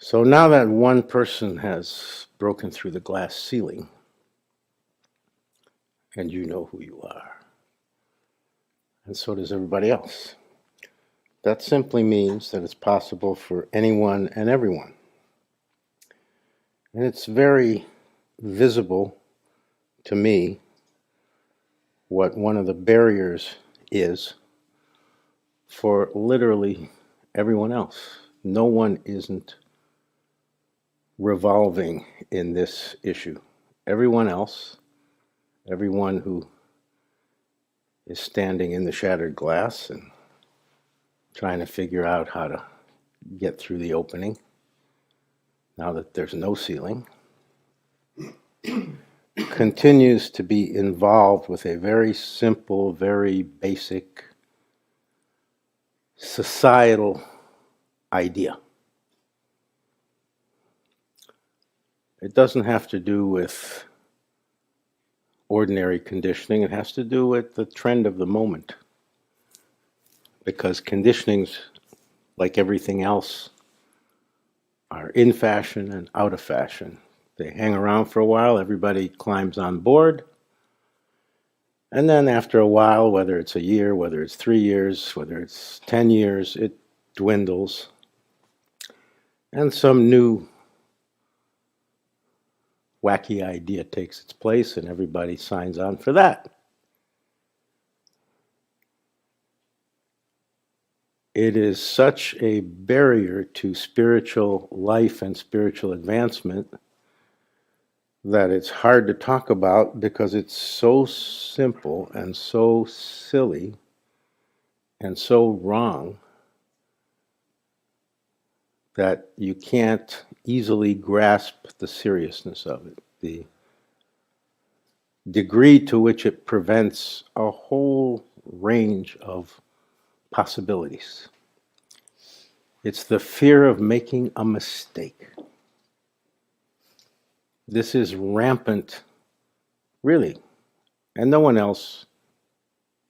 So now that one person has broken through the glass ceiling, and you know who you are, and so does everybody else, that simply means that it's possible for anyone and everyone. And it's very visible to me what one of the barriers is for literally everyone else. No one isn't revolving in this issue. Everyone else, everyone who is standing in the shattered glass and trying to figure out how to get through the opening, now that there's no ceiling, continues to be involved with a very simple, very basic societal idea. It doesn't have to do with ordinary conditioning. It has to do with the trend of the moment. Because conditionings, like everything else, are in fashion and out of fashion. They hang around for a while, everybody climbs on board, and then after a while, whether it's a year, whether it's 3 years, whether it's 10 years, it dwindles, and some new wacky idea takes its place, and everybody signs on for that. It is such a barrier to spiritual life and spiritual advancement that it's hard to talk about because it's so simple and so silly and so wrong that you can't easily grasp the seriousness of it, the degree to which it prevents a whole range of possibilities. It's the fear of making a mistake. This is rampant, really, and no one else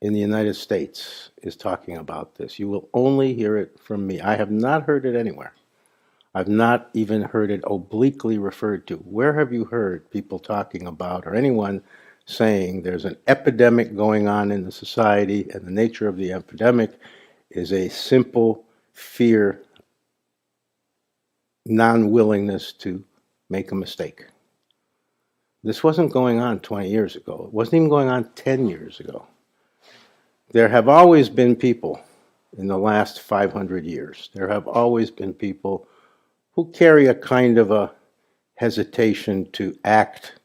in the United States is talking about this. You will only hear it from me. I have not heard it anywhere. I've not even heard it obliquely referred to. Where have you heard people talking about, or anyone saying there's an epidemic going on in the society, and the nature of the epidemic is a simple fear, non-willingness to make a mistake? This wasn't going on 20 years ago. It wasn't even going on 10 years ago. There have always been people in the last 500 years. There have always been people who carry a kind of a hesitation to act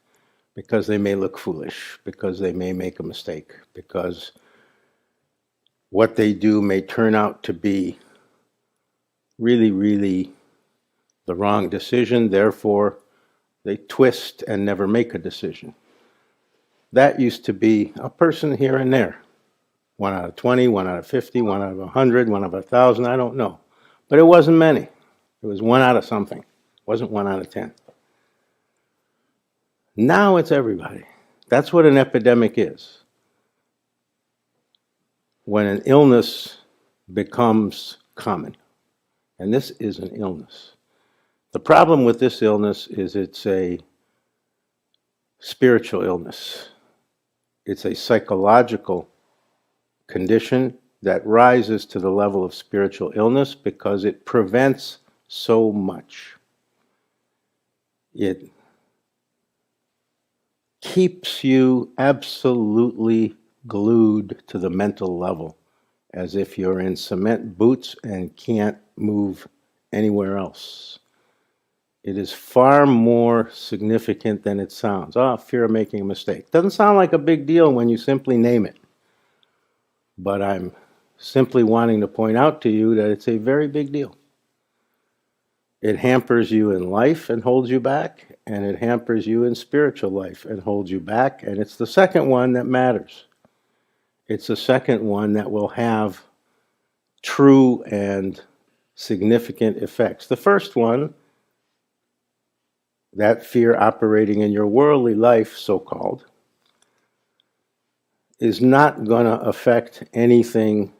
because they may look foolish, because they may make a mistake, because what they do may turn out to be really, really the wrong decision. Therefore, they twist and never make a decision. That used to be a person here and there. 1 out of 20, 1 out of 50, 1 out of 100, 1 out of 1,000, I don't know. But it wasn't many. It was 1 out of something. It wasn't 1 out of 10. Now it's everybody. That's what an epidemic is. When an illness becomes common. And this is an illness. The problem with this illness is it's a spiritual illness. It's a psychological condition that rises to the level of spiritual illness because it prevents so much. It keeps you absolutely glued to the mental level, as if you're in cement boots and can't move anywhere else. It is far more significant than it sounds. Fear of making a mistake. Doesn't sound like a big deal when you simply name it. But I'm simply wanting to point out to you that it's a very big deal. It hampers you in life and holds you back, and it hampers you in spiritual life and holds you back, and it's the second one that matters. It's the second one that will have true and significant effects. The first one, that fear operating in your worldly life, so-called, is not going to affect anything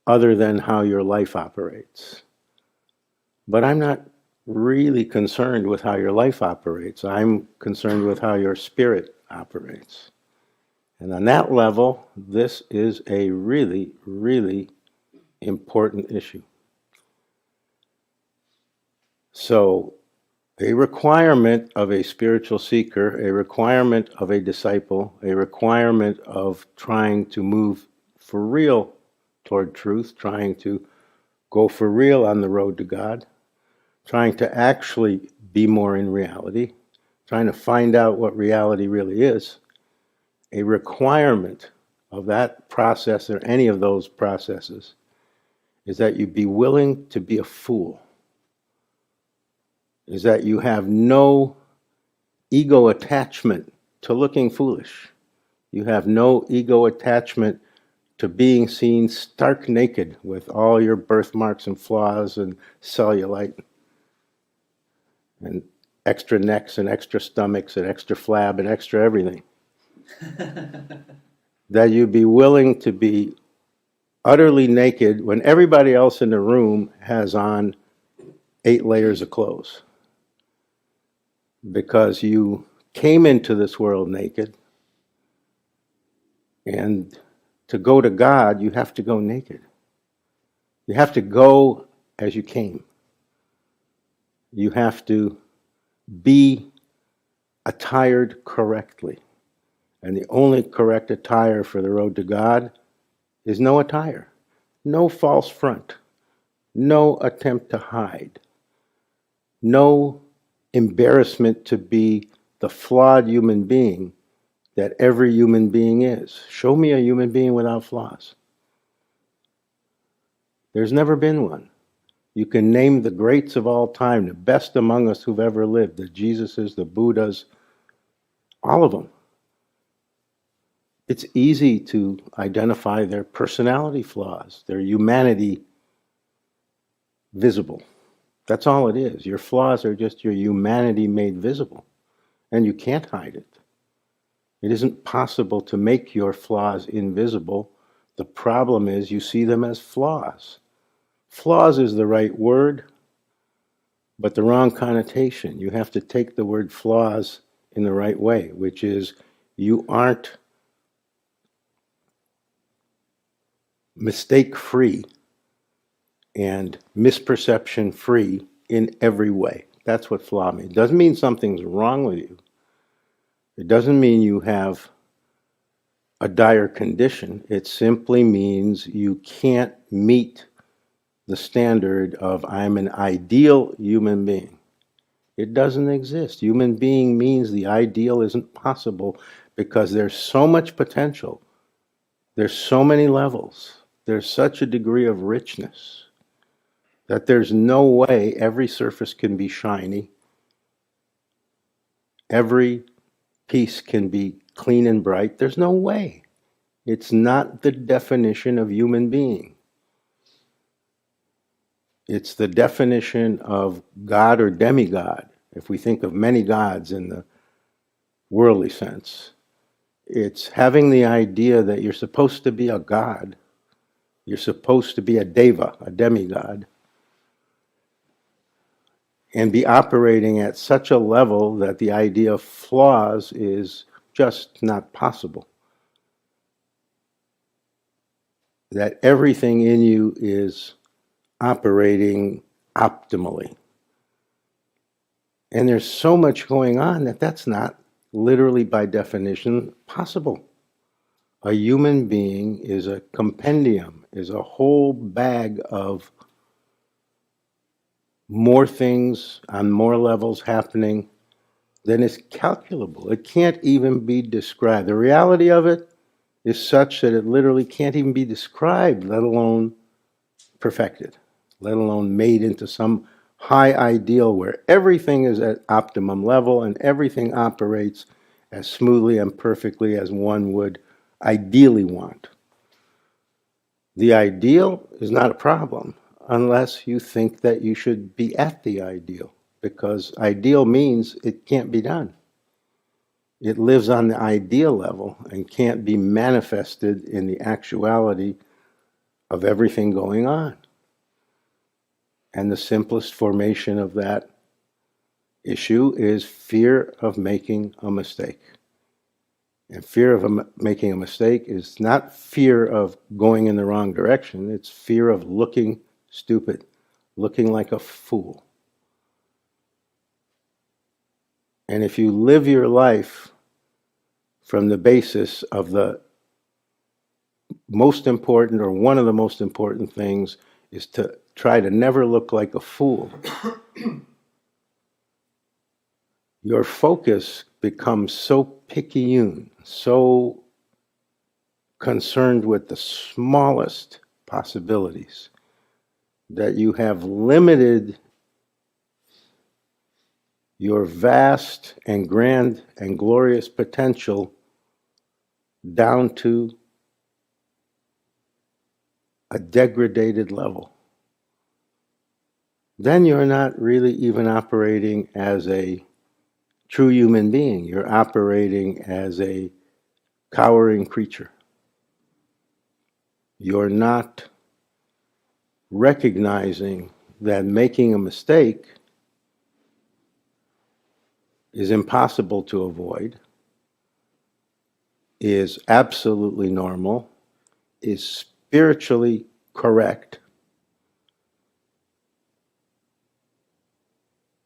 other than how your life operates. But I'm not really concerned with how your life operates. I'm concerned with how your spirit operates. And on that level, this is a really, really important issue. So, a requirement of a spiritual seeker, a requirement of a disciple, a requirement of trying to move for real toward truth, trying to go for real on the road to God, trying to actually be more in reality, trying to find out what reality really is. A requirement of that process or any of those processes is that you be willing to be a fool, is that you have no ego attachment to looking foolish. You have no ego attachment to being seen stark naked with all your birthmarks and flaws and cellulite and extra necks and extra stomachs and extra flab and extra everything. That you be willing to be utterly naked when everybody else in the room has on 8 layers of clothes. Because you came into this world naked, and to go to God, you have to go naked. You have to go as you came. You have to be attired correctly. And the only correct attire for the road to God is no attire, no false front, no attempt to hide, no embarrassment to be the flawed human being that every human being is. Show me a human being without flaws. There's never been one. You can name the greats of all time, the best among us who've ever lived, the Jesuses, the Buddhas, all of them. It's easy to identify their personality flaws, their humanity visible. That's all it is. Your flaws are just your humanity made visible, and you can't hide it. It isn't possible to make your flaws invisible. The problem is you see them as flaws. Flaws is the right word, but the wrong connotation. You have to take the word flaws in the right way, which is you aren't mistake-free and misperception-free in every way. That's what flaw means. It doesn't mean something's wrong with you. It doesn't mean you have a dire condition. It simply means you can't meet the standard of I'm an ideal human being. It doesn't exist. Human being means the ideal isn't possible because there's so much potential. There's so many levels. There's such a degree of richness that there's no way every surface can be shiny. Every piece can be clean and bright. There's no way. It's not the definition of human being. It's the definition of God or demigod. If we think of many gods in the worldly sense, it's having the idea that you're supposed to be a god. You're supposed to be a deva, a demigod, and be operating at such a level that the idea of flaws is just not possible. That everything in you is operating optimally. And there's so much going on that that's not literally by definition possible. A human being is a compendium, is a whole bag of more things on more levels happening than is calculable. It can't even be described. The reality of it is such that it literally can't even be described, let alone perfected, let alone made into some high ideal where everything is at optimum level and everything operates as smoothly and perfectly as one would ideally want. The ideal is not a problem unless you think that you should be at the ideal, because ideal means it can't be done. It lives on the ideal level and can't be manifested in the actuality of everything going on. And the simplest formation of that issue is fear of making a mistake. And fear of making a mistake is not fear of going in the wrong direction. It's fear of looking stupid, looking like a fool. And if you live your life from the basis of the most important, or one of the most important things, is to try to never look like a fool, your focus becomes so picayune, so concerned with the smallest possibilities, that you have limited your vast and grand and glorious potential down to a degraded level. Then you're not really even operating as a true human being. You're operating as a cowering creature. You're not recognizing that making a mistake is impossible to avoid, is absolutely normal, is spiritually correct,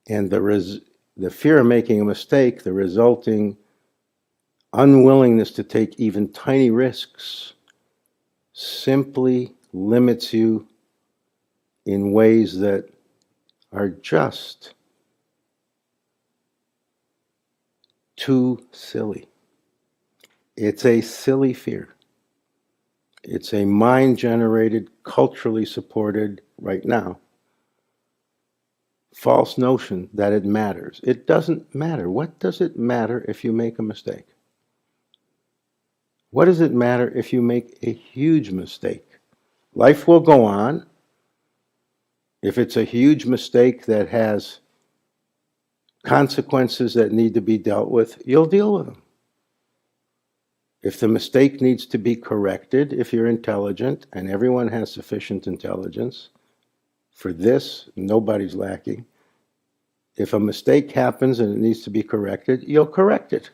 and the fear of making a mistake, the resulting unwillingness to take even tiny risks, simply limits you in ways that are just too silly. It's a silly fear. It's a mind-generated, culturally supported, right now, false notion that it matters. It doesn't matter. What does it matter if you make a mistake? What does it matter if you make a huge mistake? Life will go on. If it's a huge mistake that has consequences that need to be dealt with, you'll deal with them. If the mistake needs to be corrected, if you're intelligent, and everyone has sufficient intelligence, for this, nobody's lacking. If a mistake happens and it needs to be corrected, you'll correct it.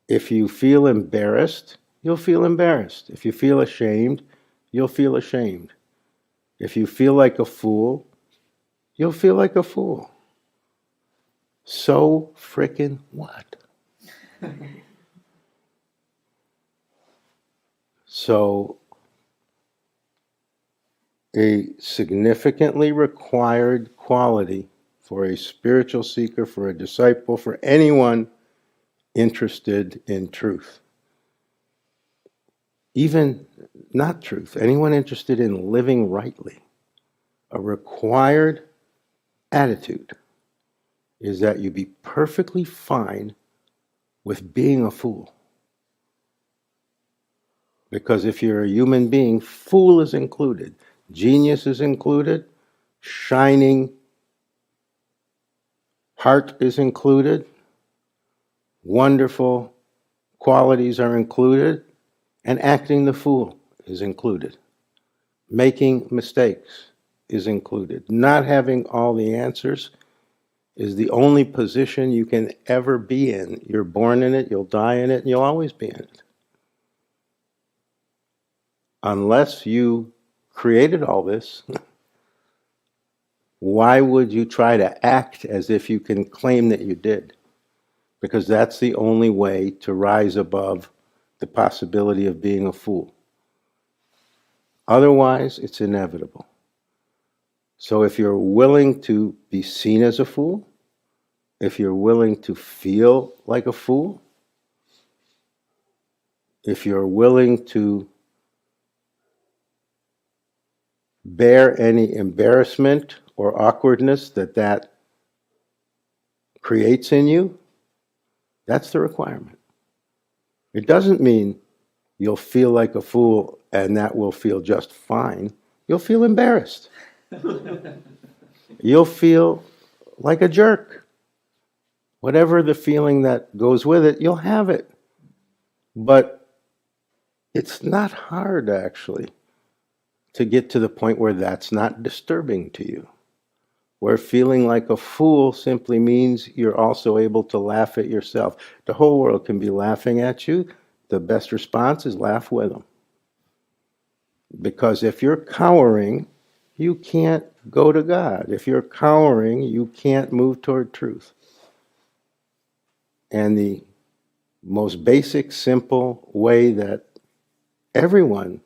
If you feel embarrassed, you'll feel embarrassed. If you feel ashamed, you'll feel ashamed. If you feel like a fool, you'll feel like a fool. So frickin' what? So, a significantly required quality for a spiritual seeker, for a disciple, for anyone interested in truth. Even not truth, anyone interested in living rightly. A required attitude is that you be perfectly fine with being a fool. Because if you're a human being, fool is included, genius is included, shining heart is included, wonderful qualities are included, and acting the fool is included. Making mistakes is included. Not having all the answers is the only position you can ever be in. You're born in it, you'll die in it, and you'll always be in it. Unless you created all this, why would you try to act as if you can claim that you did? Because that's the only way to rise above the possibility of being a fool. Otherwise, it's inevitable. So if you're willing to be seen as a fool, if you're willing to feel like a fool, if you're willing to bear any embarrassment or awkwardness that creates in you, that's the requirement. It doesn't mean you'll feel like a fool and that will feel just fine. You'll feel embarrassed. You'll feel like a jerk. Whatever the feeling that goes with it, you'll have it. But it's not hard, actually, to get to the point where that's not disturbing to you, where feeling like a fool simply means you're also able to laugh at yourself. The whole world can be laughing at you. The best response is laugh with them. Because if you're cowering, you can't go to God. If you're cowering, you can't move toward truth. And the most basic, simple way that everyone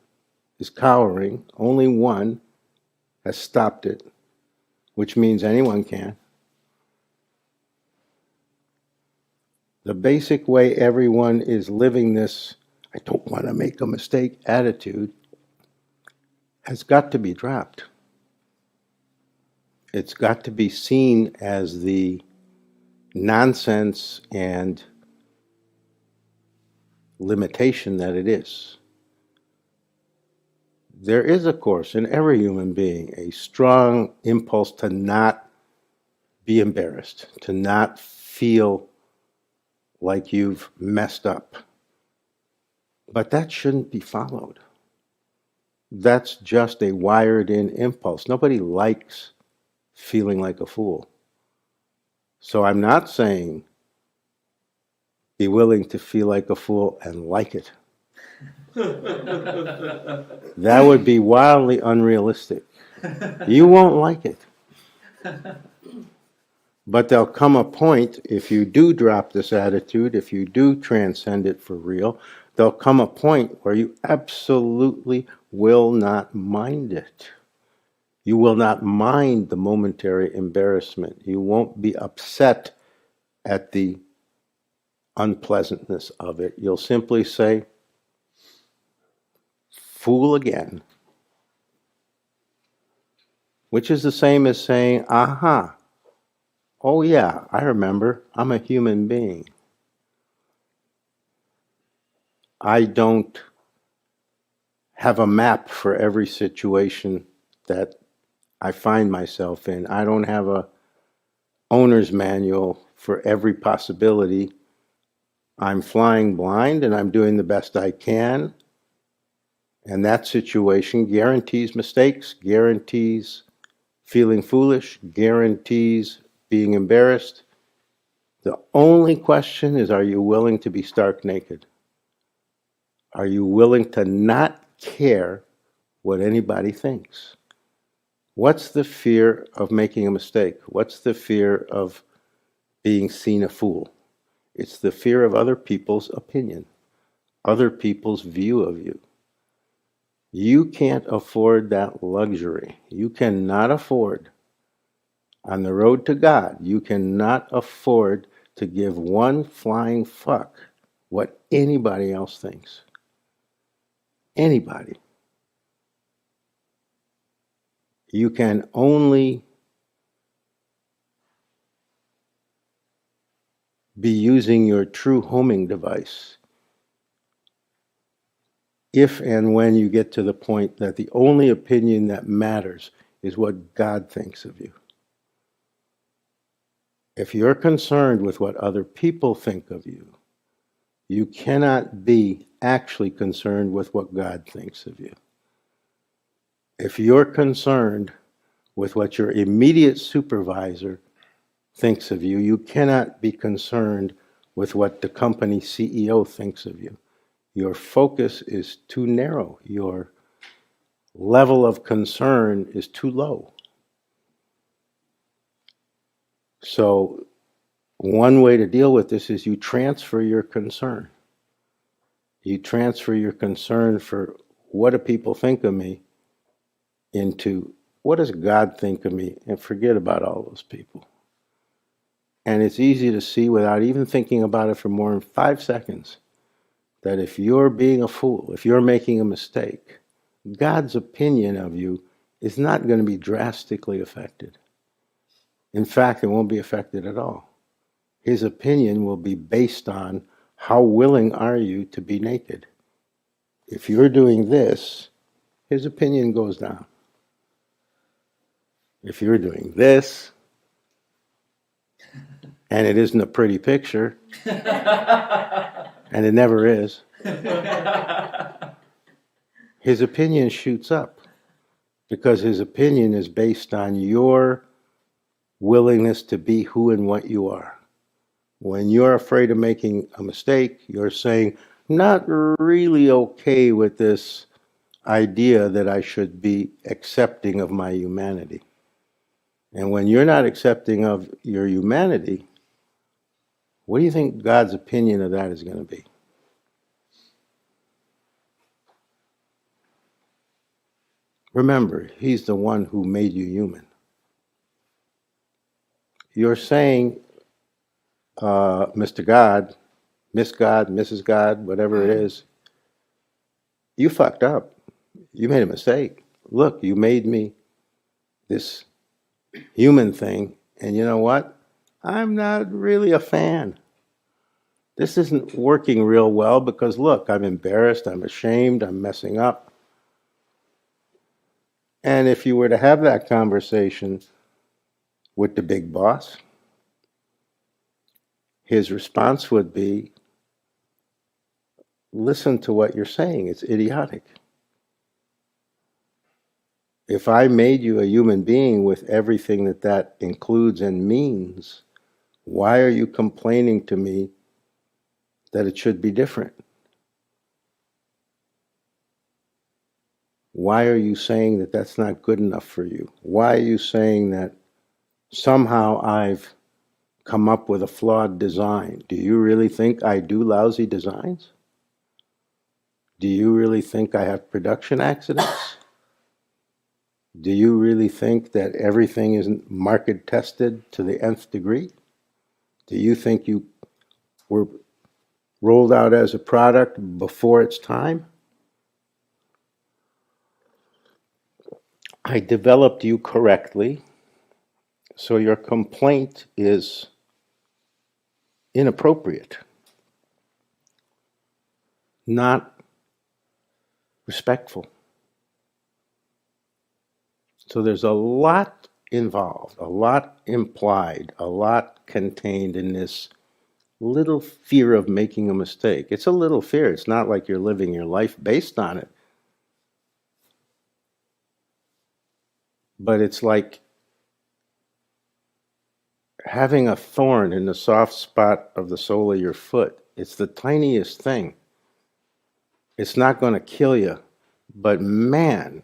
is cowering, only one has stopped it, which means anyone can. The basic way everyone is living this, I don't want to make a mistake attitude, has got to be dropped. It's got to be seen as the nonsense and limitation that it is. There is, of course, in every human being a strong impulse to not be embarrassed, to not feel like you've messed up. But that shouldn't be followed. That's just a wired-in impulse. Nobody likes feeling like a fool. So I'm not saying be willing to feel like a fool and like it. That would be wildly unrealistic. You won't like it. But there'll come a point, if you do drop this attitude, if you do transcend it for real, there'll come a point where you absolutely will not mind it. You will not mind the momentary embarrassment. You won't be upset at the unpleasantness of it. You'll simply say, fool again. Which is the same as saying, aha, oh yeah, I remember, I'm a human being. I don't have a map for every situation that I find myself in. I don't have a owner's manual for every possibility. I'm flying blind and I'm doing the best I can. And that situation guarantees mistakes, guarantees feeling foolish, guarantees being embarrassed. The only question is, are you willing to be stark naked? Are you willing to not care what anybody thinks? What's the fear of making a mistake? What's the fear of being seen a fool? It's the fear of other people's opinion, other people's view of you. You can't afford that luxury. You cannot afford, on the road to God, you cannot afford to give one flying fuck what anybody else thinks. Anybody. You can only be using your true homing device if and when you get to the point that the only opinion that matters is what God thinks of you. If you're concerned with what other people think of you, you cannot be actually concerned with what God thinks of you. If you're concerned with what your immediate supervisor thinks of you, you cannot be concerned with what the company CEO thinks of you. Your focus is too narrow. Your level of concern is too low. So one way to deal with this is you transfer your concern. You transfer your concern for what do people think of me into what does God think of me, and forget about all those people. And it's easy to see without even thinking about it for more than 5 seconds that if you're being a fool, if you're making a mistake, God's opinion of you is not going to be drastically affected. In fact, it won't be affected at all. His opinion will be based on how willing are you to be naked. If you're doing this, his opinion goes down. If you're doing this, and it isn't a pretty picture, and it never is, his opinion shoots up because his opinion is based on your willingness to be who and what you are. When you're afraid of making a mistake, you're saying, I'm not really okay with this idea that I should be accepting of my humanity. And when you're not accepting of your humanity, what do you think God's opinion of that is going to be? Remember, He's the one who made you human. You're saying, Mr. God, Miss God, Mrs. God, whatever it is, you fucked up. You made a mistake. Look, you made me this human thing, and you know what? I'm not really a fan. This isn't working real well because look, I'm embarrassed, I'm ashamed, I'm messing up. And if you were to have that conversation with the big boss, his response would be, listen to what you're saying, it's idiotic. If I made you a human being with everything that that includes and means, why are you complaining to me that it should be different? Why are you saying that that's not good enough for you? Why are you saying that somehow I've come up with a flawed design? Do you really think I do lousy designs? Do you really think I have production accidents? Do you really think that everything isn't market tested to the nth degree? Do you think you were rolled out as a product before its time? I developed you correctly, so your complaint is inappropriate, not respectful. So there's a lot involved, a lot implied, a lot contained in this little fear of making a mistake. It's a little fear. It's not like you're living your life based on it. But it's like having a thorn in the soft spot of the sole of your foot. It's the tiniest thing. It's not going to kill you. But man,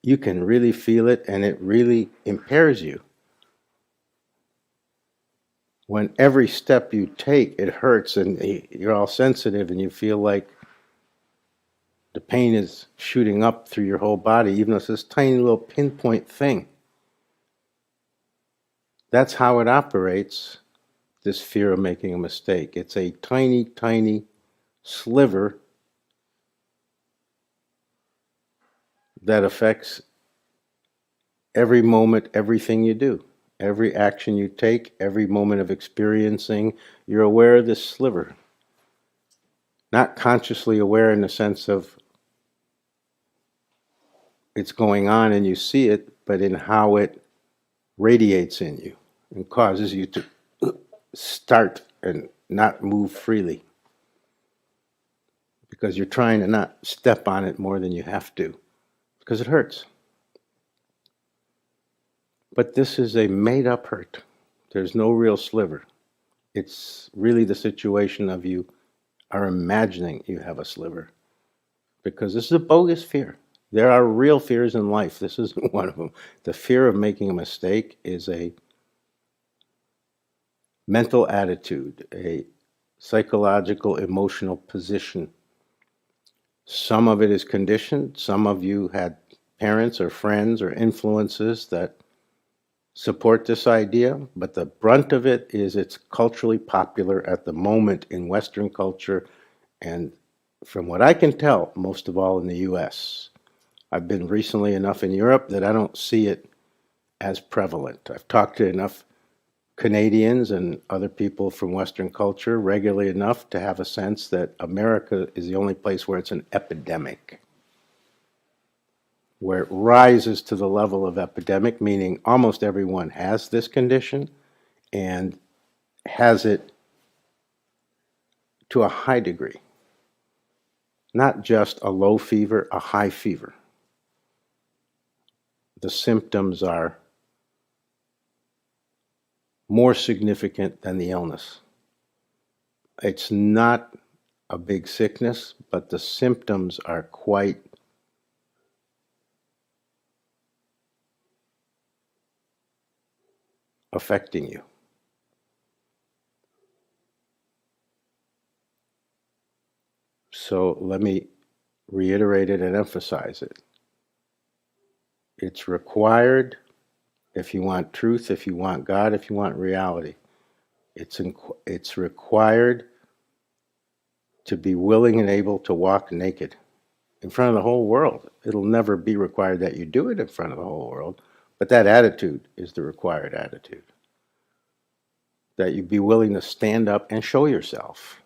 you can really feel it, and it really impairs you. When every step you take, it hurts, and you're all sensitive, and you feel like the pain is shooting up through your whole body, even though it's this tiny little pinpoint thing. That's how it operates, this fear of making a mistake. It's a tiny, tiny sliver that affects every moment, everything you do. Every action you take, every moment of experiencing, you're aware of this sliver. Not consciously aware in the sense of it's going on and you see it, but in how it radiates in you and causes you to start and not move freely. Because you're trying to not step on it more than you have to, because it hurts. But this is a made-up hurt. There's no real sliver. It's really the situation of you are imagining you have a sliver. Because this is a bogus fear. There are real fears in life. This isn't one of them. The fear of making a mistake is a mental attitude, a psychological, emotional position. Some of it is conditioned. Some of you had parents or friends or influences that support this idea, but the brunt of it is it's culturally popular at the moment in Western culture, and from what I can tell, most of all in the US. I've been recently enough in Europe that I don't see it as prevalent. I've talked to enough Canadians and other people from Western culture regularly enough to have a sense that America is the only place where it's an epidemic, where it rises to the level of epidemic, meaning almost everyone has this condition and has it to a high degree. Not just a low fever, a high fever. The symptoms are more significant than the illness. It's not a big sickness, but the symptoms are quite affecting you. So let me reiterate it and emphasize it. It's required if you want truth, if you want God, if you want reality. It's required to be willing and able to walk naked in front of the whole world. It'll never be required that you do it in front of the whole world, but that attitude is the required attitude. That you be willing to stand up and show yourself.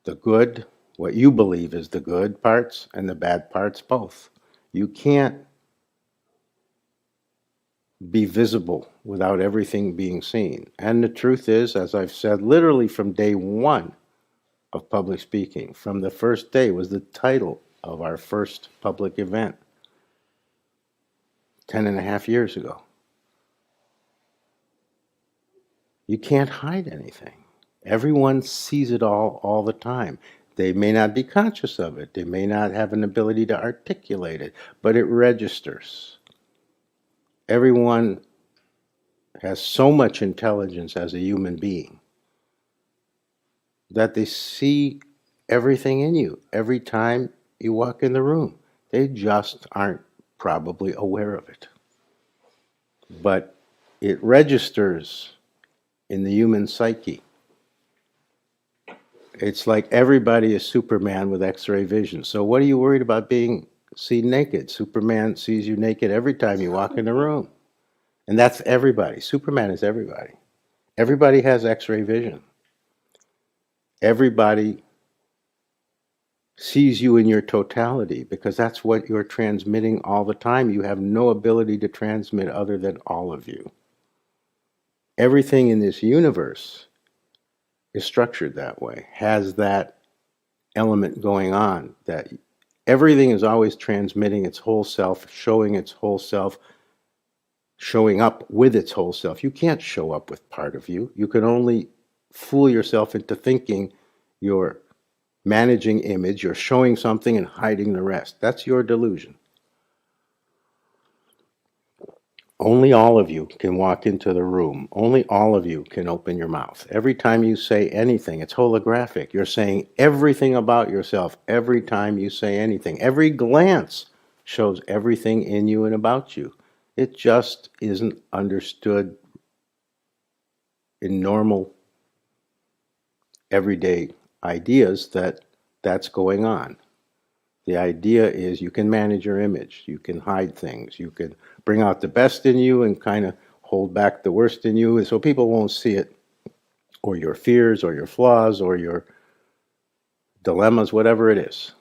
The good, what you believe is the good parts, and the bad parts both. You can't be visible without everything being seen. And the truth is, as I've said, literally from day one of public speaking, from the first day, was the title of our first public event 10.5 years ago. You can't hide anything. Everyone sees it all the time. They may not be conscious of it. They may not have an ability to articulate it, but it registers. Everyone has so much intelligence as a human being that they see everything in you every time you walk in the room. They just aren't probably aware of it. But it registers in the human psyche. It's like everybody is Superman with X-ray vision. So what are you worried about being seen naked? Superman sees you naked every time you walk in the room. And that's everybody. Superman is everybody. Everybody has X-ray vision. Everybody sees you in your totality because that's what you're transmitting all the time. You have no ability to transmit other than all of you. Everything in this universe is structured that way, has that element going on, that everything is always transmitting its whole self, showing its whole self, showing up with its whole self. You can't show up with part of you. You can only fool yourself into thinking you're managing image, you're showing something and hiding the rest. That's your delusion. Only all of you can walk into the room. Only all of you can open your mouth. Every time you say anything, it's holographic. You're saying everything about yourself every time you say anything. Every glance shows everything in you and about you. It just isn't understood in normal, everyday ideas that that's going on. The idea is you can manage your image, you can hide things, you can bring out the best in you and kind of hold back the worst in you so people won't see it, or your fears, or your flaws, or your dilemmas, whatever it is.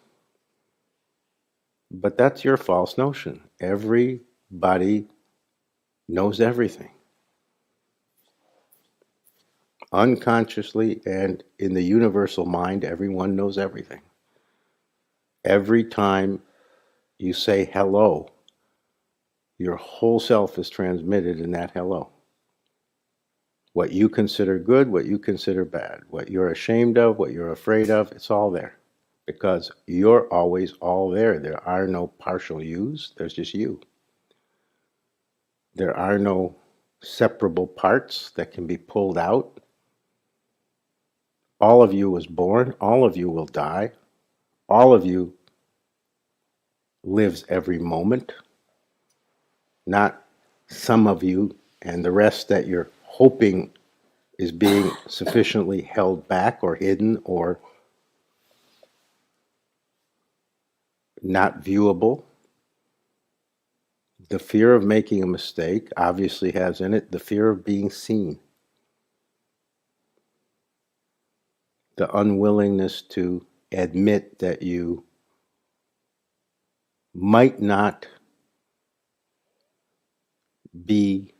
But that's your false notion. Everybody knows everything. Unconsciously and in the universal mind, everyone knows everything. Every time you say hello, your whole self is transmitted in that hello. What you consider good, what you consider bad, what you're ashamed of, what you're afraid of, it's all there. Because you're always all there. There are no partial yous, there's just you. There are no separable parts that can be pulled out. All of you was born, all of you will die, all of you lives every moment. Not some of you and the rest that you're hoping is being sufficiently held back or hidden or not viewable. The fear of making a mistake obviously has in it the fear of being seen. The unwillingness to admit that you might not be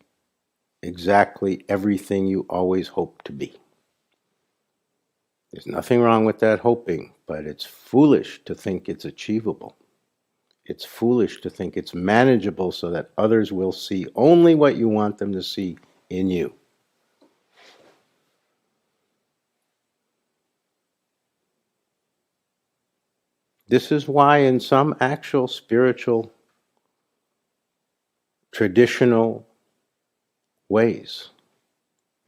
exactly everything you always hope to be. There's nothing wrong with that hoping, but it's foolish to think it's achievable. It's foolish to think it's manageable so that others will see only what you want them to see in you. This is why in some actual spiritual, traditional ways,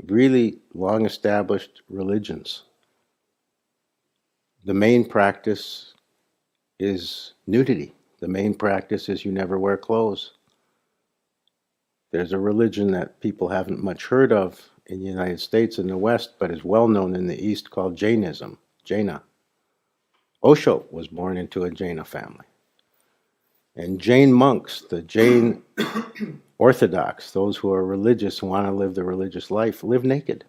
really long established religions, the main practice is nudity. The main practice is you never wear clothes. There's a religion that people haven't much heard of in the United States in the West, but is well known in the East, called Jainism, Jaina. Osho was born into a Jaina family. And Jain monks, the Jain Orthodox, those who are religious and want to live the religious life, live naked.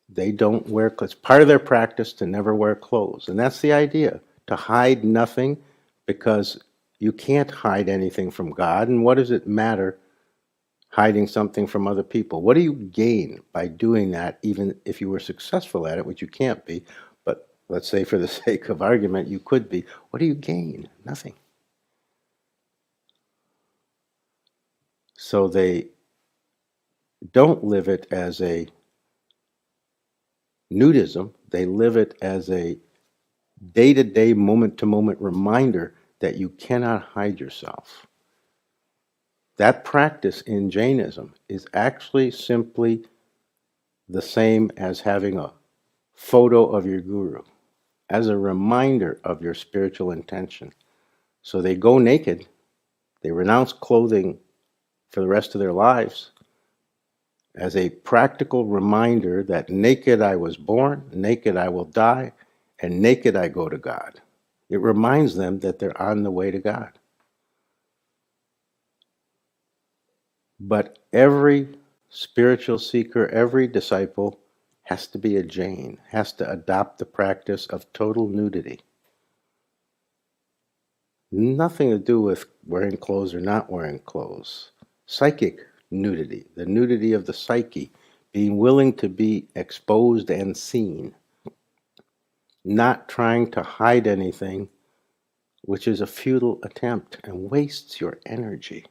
They don't wear clothes. It's part of their practice to never wear clothes. And that's the idea, to hide nothing, because you can't hide anything from God. And what does it matter hiding something from other people? What do you gain by doing that, even if you were successful at it, which you can't be, but let's say for the sake of argument you could be. What do you gain? Nothing. So they don't live it as a nudism, they live it as a day-to-day, moment-to-moment reminder that you cannot hide yourself. That practice in Jainism is actually simply the same as having a photo of your guru, as a reminder of your spiritual intention. So they go naked, they renounce clothing for the rest of their lives as a practical reminder that naked I was born, naked I will die, and naked I go to God. It reminds them that they're on the way to God. But every spiritual seeker, every disciple has to be a Jain, has to adopt the practice of total nudity. Nothing to do with wearing clothes or not wearing clothes. Psychic nudity, the nudity of the psyche, being willing to be exposed and seen, not trying to hide anything, which is a futile attempt and wastes your energy,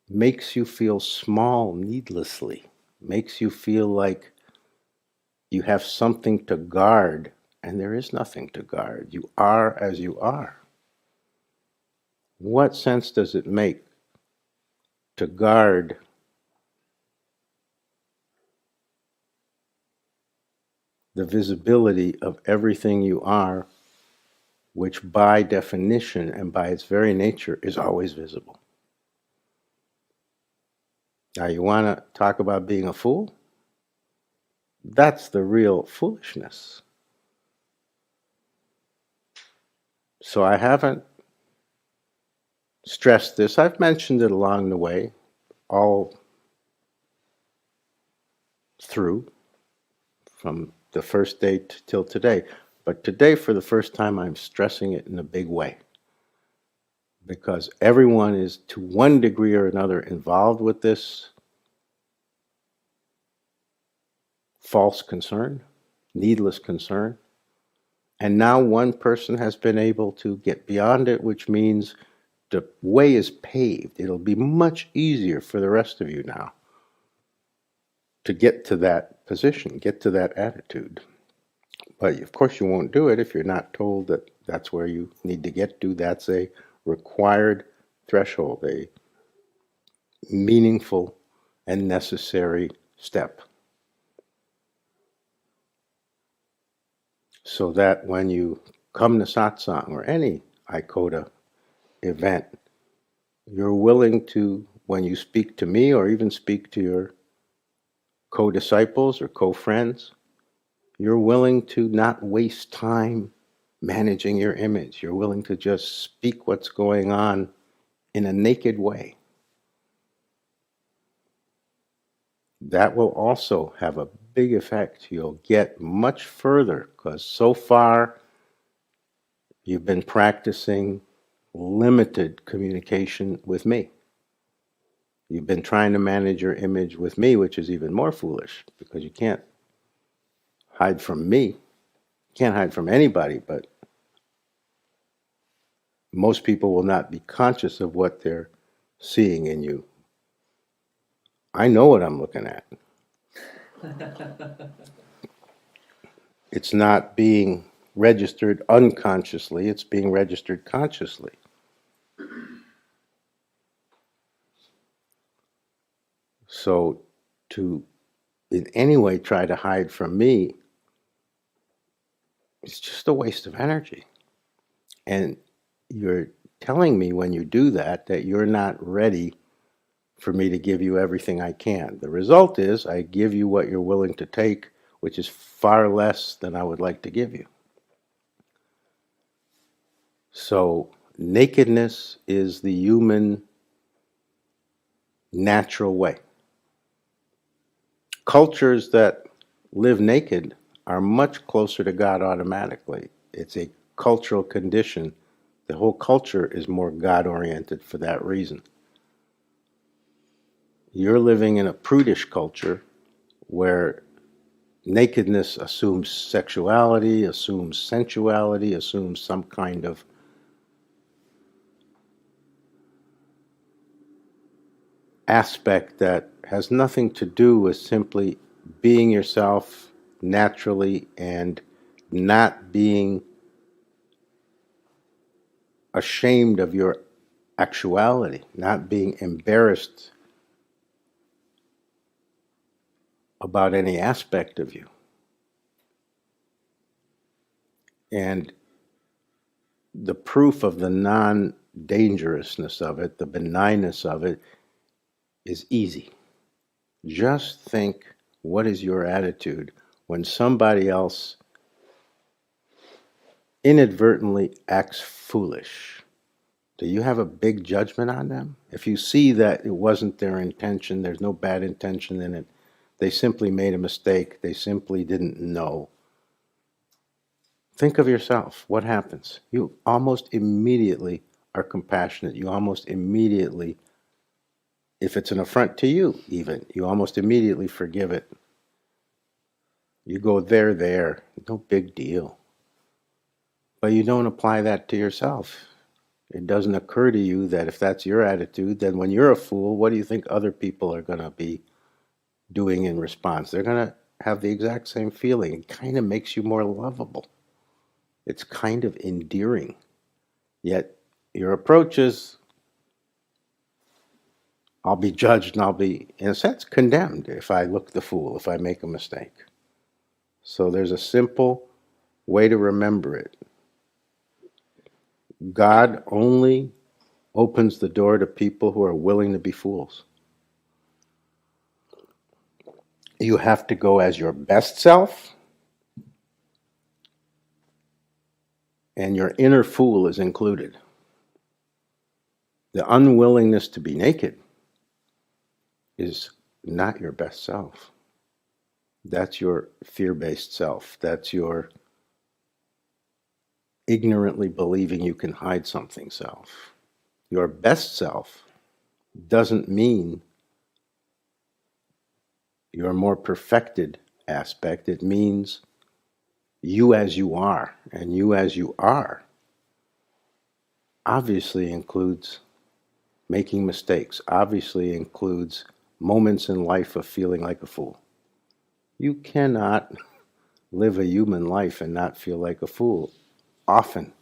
makes you feel small needlessly, makes you feel like you have something to guard, and there is nothing to guard. You are as you are. What sense does it make to guard the visibility of everything you are, which by definition and by its very nature is always visible? Now, you want to talk about being a fool? That's the real foolishness. So I haven't stressed this. I've mentioned it along the way, all through, from the first day till today. But today, for the first time, I'm stressing it in a big way. Because everyone is, to one degree or another, involved with this false concern, needless concern. And now one person has been able to get beyond it, which means the way is paved. It'll be much easier for the rest of you now to get to that position, get to that attitude. But of course you won't do it if you're not told that that's where you need to get to. That's a required threshold, a meaningful and necessary step. So that when you come to Satsang or any ICODA event, you're willing to, when you speak to me or even speak to your co-disciples or co-friends, you're willing to not waste time managing your image. You're willing to just speak what's going on in a naked way. That will also have a big effect. You'll get much further because so far you've been practicing limited communication with me. You've been trying to manage your image with me, which is even more foolish because you can't hide from me. You can't hide from anybody, but most people will not be conscious of what they're seeing in you. I know what I'm looking at. It's not being registered unconsciously, it's being registered consciously. So to in any way try to hide from me, it's just a waste of energy. And you're telling me when you do that you're not ready for me to give you everything I can. The result is I give you what you're willing to take, which is far less than I would like to give you. So nakedness is the human natural way. Cultures that live naked are much closer to God automatically. It's a cultural condition. The whole culture is more God-oriented for that reason. You're living in a prudish culture where nakedness assumes sexuality, assumes sensuality, assumes some kind of aspect that has nothing to do with simply being yourself naturally and not being ashamed of your actuality, not being embarrassed about any aspect of you. And the proof of the non-dangerousness of it, the benignness of it, is easy. Just think, what is your attitude when somebody else inadvertently acts foolish? Do you have a big judgment on them? If you see that it wasn't their intention, there's no bad intention in it, they simply made a mistake, they simply didn't know. Think of yourself. What happens? You almost immediately are compassionate. You almost immediately, if it's an affront to you even, you almost immediately forgive it. You go there, no big deal. But you don't apply that to yourself. It doesn't occur to you that if that's your attitude, then when you're a fool, what do you think other people are going to be doing in response? They're going to have the exact same feeling. It kind of makes you more lovable. It's kind of endearing. Yet your approach is, I'll be judged and I'll be, in a sense, condemned if I look the fool, if I make a mistake. So there's a simple way to remember it. God only opens the door to people who are willing to be fools. You have to go as your best self, and your inner fool is included. The unwillingness to be naked is not your best self. That's your fear-based self. That's your ignorantly believing you can hide something self. Your best self doesn't mean your more perfected aspect. It means you as you are. And you as you are obviously includes making mistakes, obviously includes moments in life of feeling like a fool. You cannot live a human life and not feel like a fool often.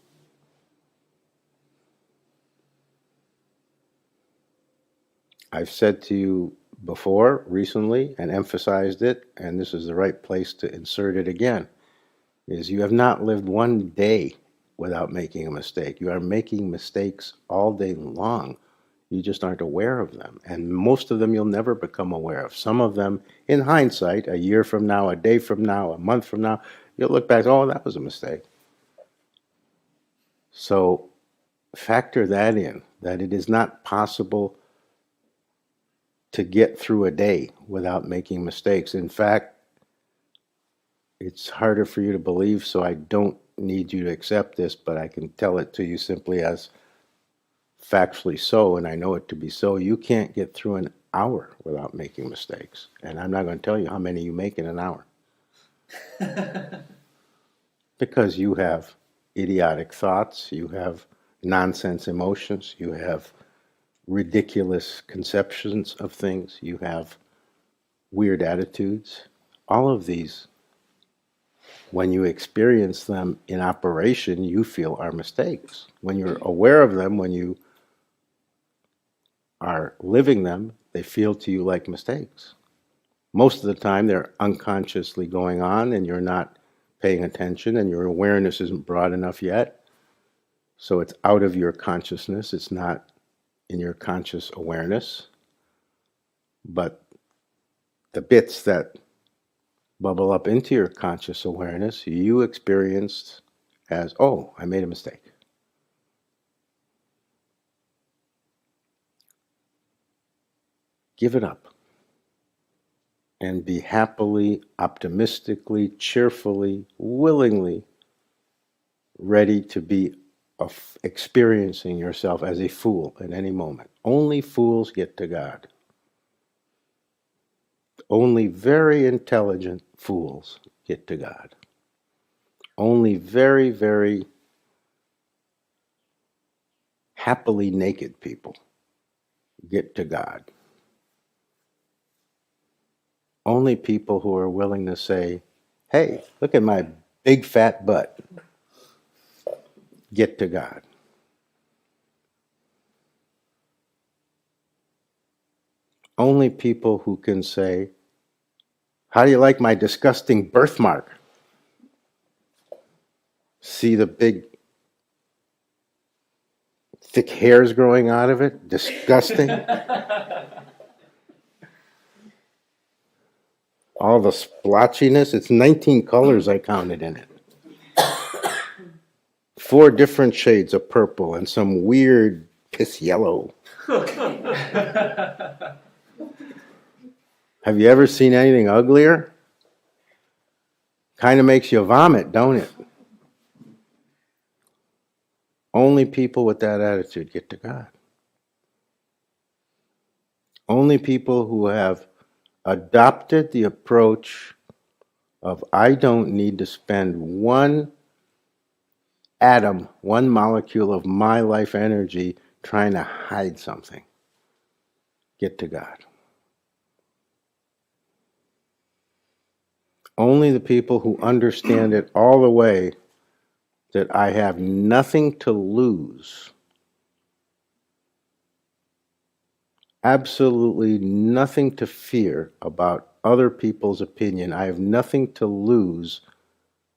I've said to you before, recently, and emphasized it, and this is the right place to insert it again, is you have not lived one day without making a mistake. You are making mistakes all day long. You just aren't aware of them. And most of them you'll never become aware of. Some of them, in hindsight, a year from now, a day from now, a month from now, you'll look back, oh, that was a mistake. So factor that in, that it is not possible to get through a day without making mistakes. In fact, it's harder for you to believe, so I don't need you to accept this, but I can tell it to you simply as factually so, and I know it to be so. You can't get through an hour without making mistakes. And I'm not going to tell you how many you make in an hour. Because you have idiotic thoughts, you have nonsense emotions, you have ridiculous conceptions of things, you have weird attitudes. All of these when you experience them in operation, you feel are mistakes. When you're aware of them, when you are living them, they feel to you like mistakes. Most of the time, they're unconsciously going on and you're not paying attention and your awareness isn't broad enough yet. So it's out of your consciousness. It's not in your conscious awareness. But the bits that bubble up into your conscious awareness, you experienced as, oh, I made a mistake. Give it up. And be happily, optimistically, cheerfully, willingly ready to be experiencing yourself as a fool at any moment. Only fools get to God. Only very intelligent fools get to God. Only very, very happily naked people get to God. Only people who are willing to say, hey, look at my big fat butt, get to God. Only people who can say, how do you like my disgusting birthmark? See the big thick hairs growing out of it? Disgusting. All the splotchiness. It's 19 colors I counted in it. 4 different shades of purple and some weird piss yellow. Have you ever seen anything uglier? Kind of makes you vomit, don't it? Only people with that attitude get to God. Only people who have adopted the approach of I don't need to spend one atom, one molecule of my life energy trying to hide something, get to God. Only the people who understand it all the way that I have nothing to lose, absolutely nothing to fear about other people's opinion. I have nothing to lose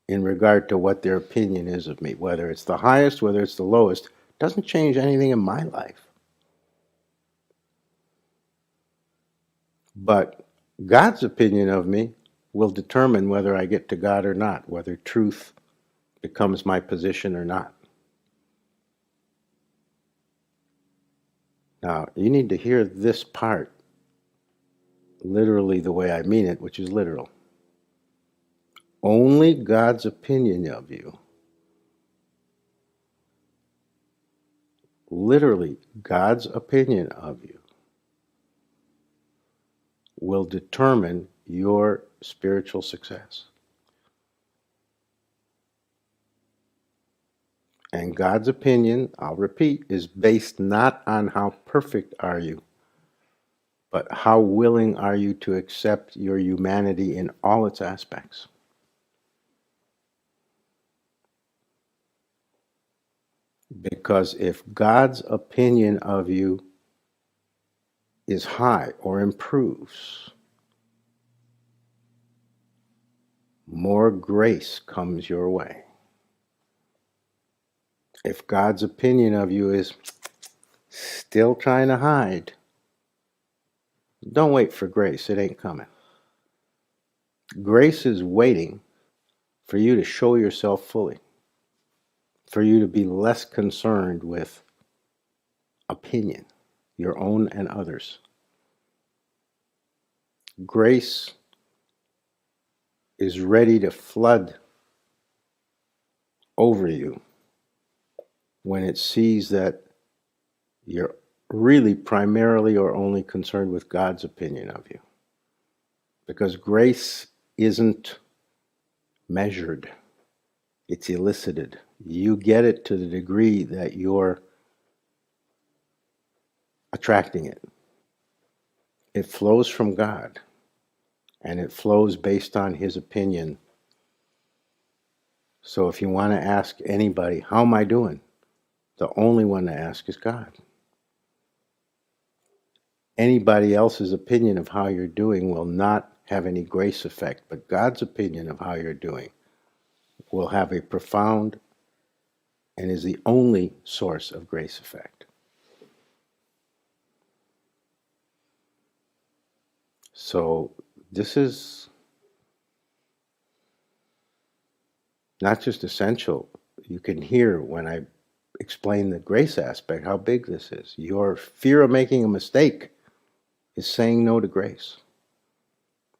in regard to what their opinion is of me. Whether it's the highest, whether it's the lowest, doesn't change anything in my life. But God's opinion of me will determine whether I get to God or not, whether truth becomes my position or not. Now, you need to hear this part literally the way I mean it, which is literal. Only God's opinion of you, literally God's opinion of you, will determine your spiritual success. And God's opinion, I'll repeat, is based not on how perfect are you, but how willing are you to accept your humanity in all its aspects. Because if God's opinion of you is high or improves, more grace comes your way. If God's opinion of you is still trying to hide, don't wait for grace. It ain't coming. Grace is waiting for you to show yourself fully, for you to be less concerned with opinion, your own and others. Grace is ready to flood over you when it sees that you're really primarily or only concerned with God's opinion of you. Because grace isn't measured, it's elicited. You get it to the degree that you're attracting it. It flows from God, and it flows based on His opinion So if you want to ask anybody, how am I doing? The only one to ask is God. Anybody else's opinion of how you're doing will not have any grace effect, but God's opinion of how you're doing will have a profound and is the only source of grace effect. So this is not just essential. You can hear when I explain the grace aspect how big this is. Your fear of making a mistake is saying no to grace,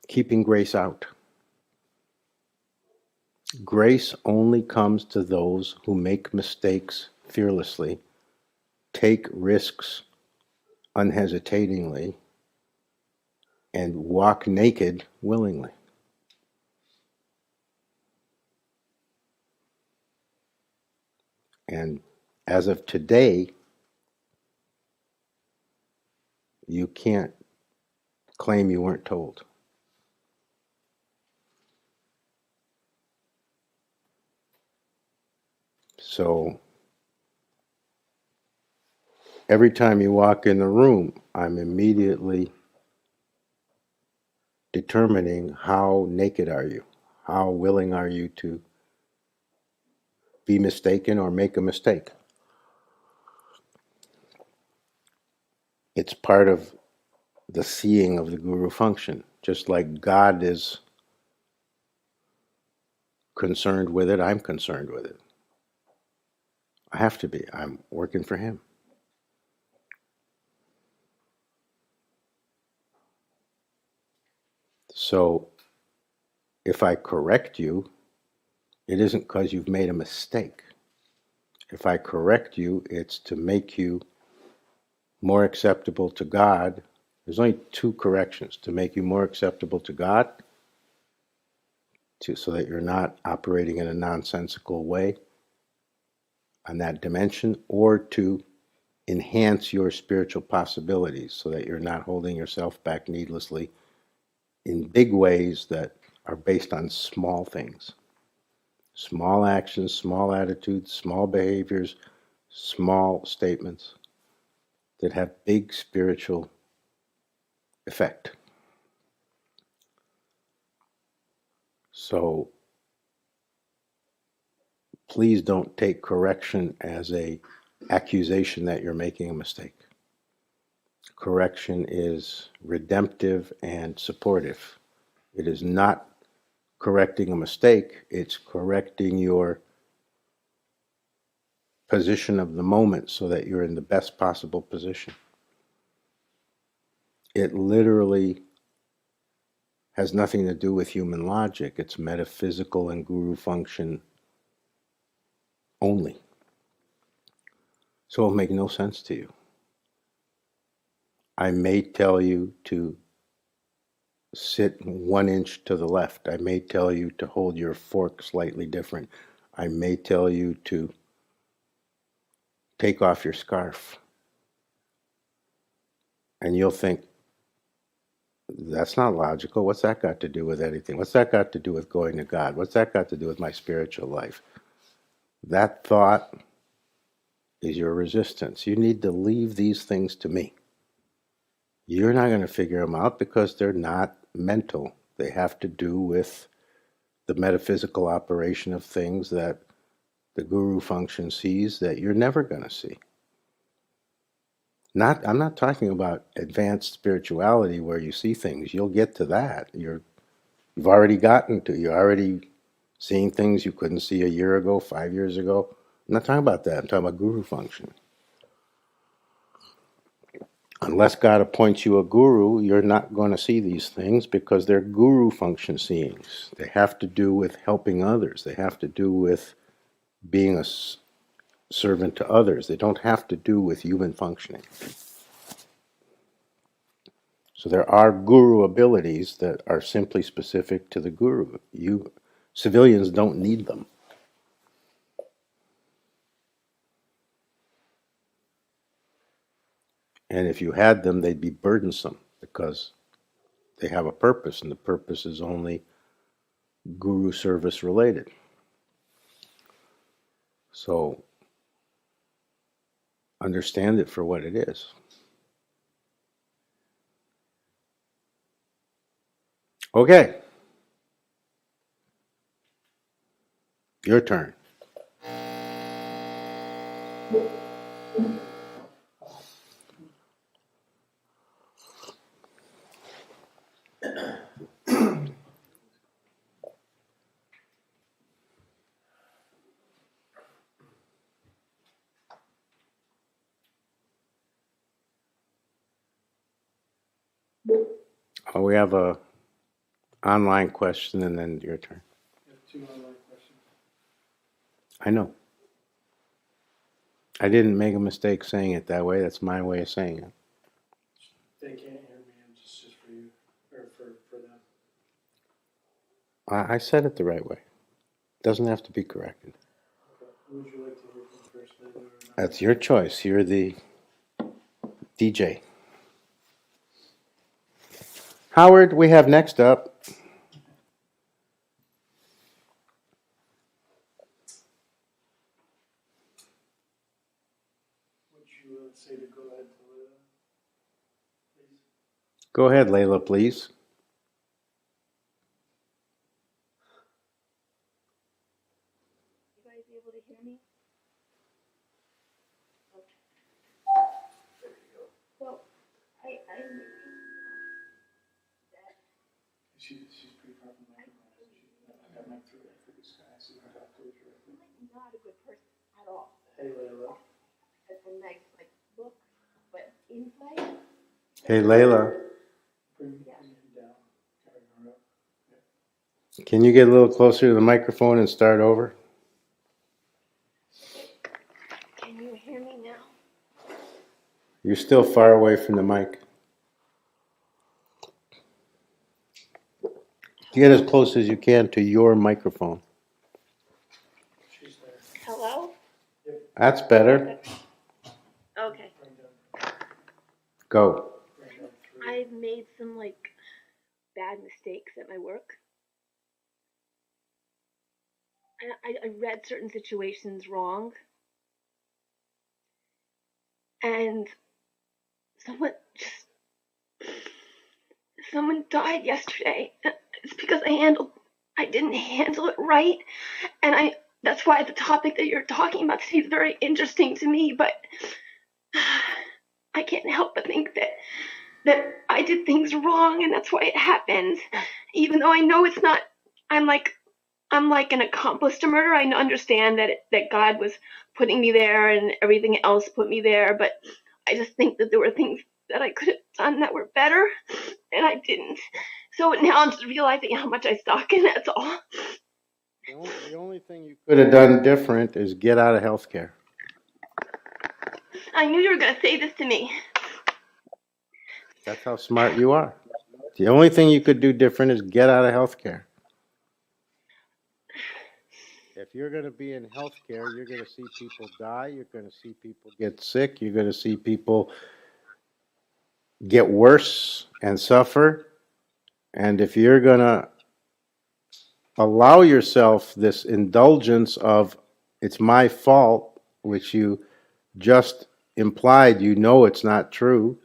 keeping grace out. Grace only comes to those who make mistakes fearlessly, take risks unhesitatingly, and walk naked willingly. And as of today, you can't claim you weren't told. So every time you walk in the room, I'm immediately determining how naked are you? How willing are you to be mistaken or make a mistake? It's part of the seeing of the guru function. Just like God is concerned with it, I'm concerned with it. I have to be. I'm working for him. So if I correct you, it isn't because you've made a mistake. If I correct you, it's to make you more acceptable to God. There's only two corrections: to make you more acceptable to God, so that you're not operating in a nonsensical way on that dimension, or to enhance your spiritual possibilities so that you're not holding yourself back needlessly in big ways that are based on small things. Small actions, small attitudes, small behaviors, small statements that have big spiritual effect. So please don't take correction as an accusation that you're making a mistake. Correction is redemptive and supportive. It is not correcting a mistake, it's correcting your position of the moment so that you're in the best possible position. It literally has nothing to do with human logic. It's metaphysical and guru function only. So it'll make no sense to you. I may tell you to sit 1 inch to the left. I may tell you to hold your fork slightly different. I may tell you to take off your scarf. And you'll think, that's not logical. What's that got to do with anything? What's that got to do with going to God? What's that got to do with my spiritual life? That thought is your resistance. You need to leave these things to me. You're not going to figure them out because they're not mental. They have to do with the metaphysical operation of things that the guru function sees that you're never going to see. I'm not talking about advanced spirituality where you see things. You'll get to that. You're already seeing things you couldn't see a year ago, 5 years ago. I'm not talking about that. I'm talking about guru function. Unless God appoints you a guru, you're not going to see these things because they're guru function seeings. They have to do with helping others. They have to do with being a servant to others. They don't have to do with human functioning. So there are guru abilities that are simply specific to the guru. Civilians don't need them. And if you had them, they'd be burdensome because they have a purpose, and the purpose is only guru service related. So understand it for what it is. Okay. Your turn. We have a online question and then your turn. You have 2 online questions. I know. I didn't make a mistake saying it that way. That's my way of saying it. They can't hear me. It's just for you, or for them. I said it the right way. Doesn't have to be corrected. Okay. Who would you like to hear from first, Lila or not? That's your choice. You're the DJ. Howard, we have next up. Would you say to go ahead to Lila, please? Go ahead, Layla, please. You guys able to hear me? Okay. There you go. So, I that She's pretty far from the microphone. I got mic through for this guy, so you can talk to her directly. I'm not a good person at all. Hey, Lila. A nice, like, look, but inside, Hey, Layla, Bring him down. Carry her up. can you get a little closer to the microphone and start over? can you hear me now? You're still far away from the mic. Get as close as you can to your microphone. She's there. Hello? That's better. Okay. Bring down. Go. Bring down 3. I've made some, like, bad mistakes at my work. I read certain situations wrong. And someone died yesterday. It's because I didn't handle it right. And that's why the topic that you're talking about today is very interesting to me, but I can't help but think that I did things wrong and that's why it happened. Even though I know it's not, I'm like an accomplice to murder. I understand that God was putting me there and everything else put me there, but I just think that there were things that I could have done that were better, and I didn't. So now I'm just realizing how much I suck, and that's all. The only thing you could have done different is get out of healthcare. I knew you were going to say this to me. That's how smart you are. The only thing you could do different is get out of healthcare. If you're going to be in healthcare, you're going to see people die. You're going to see people get sick. You're going to see people get worse and suffer. And if you're going to allow yourself this indulgence of it's my fault, which you just implied you know it's not true,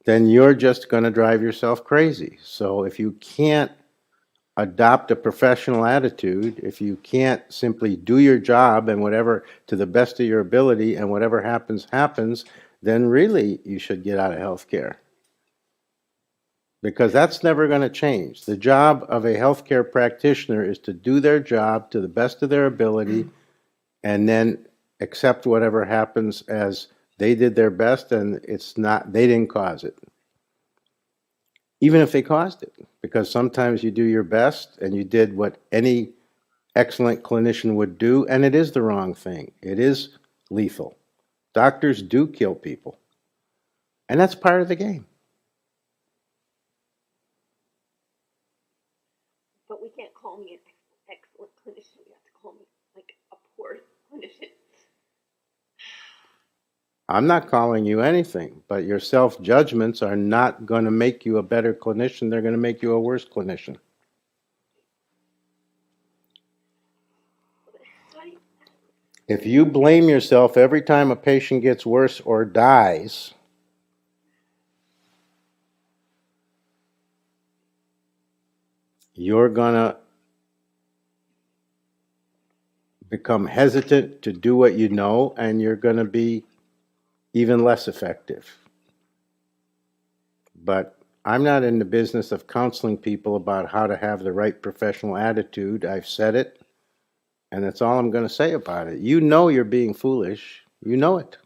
then you're just going to drive yourself crazy. So if you can't adopt a professional attitude, if you can't simply do your job and whatever to the best of your ability and whatever happens, happens, then really you should get out of healthcare. Because that's never going to change. The job of a healthcare practitioner is to do their job to the best of their ability and then accept whatever happens as they did their best and they didn't cause it. Even if they caused it, because sometimes you do your best and you did what any excellent clinician would do, and it is the wrong thing. It is lethal. Doctors do kill people, and that's part of the game. But we can't call me an excellent clinician. We have to call me like a poor clinician. I'm not calling you anything, but your self-judgments are not going to make you a better clinician. They're going to make you a worse clinician. If you blame yourself every time a patient gets worse or dies, you're going to become hesitant to do what you know, and you're going to be even less effective. But I'm not in the business of counseling people about how to have the right professional attitude. I've said it, and that's all I'm going to say about it. You know you're being foolish. You know it.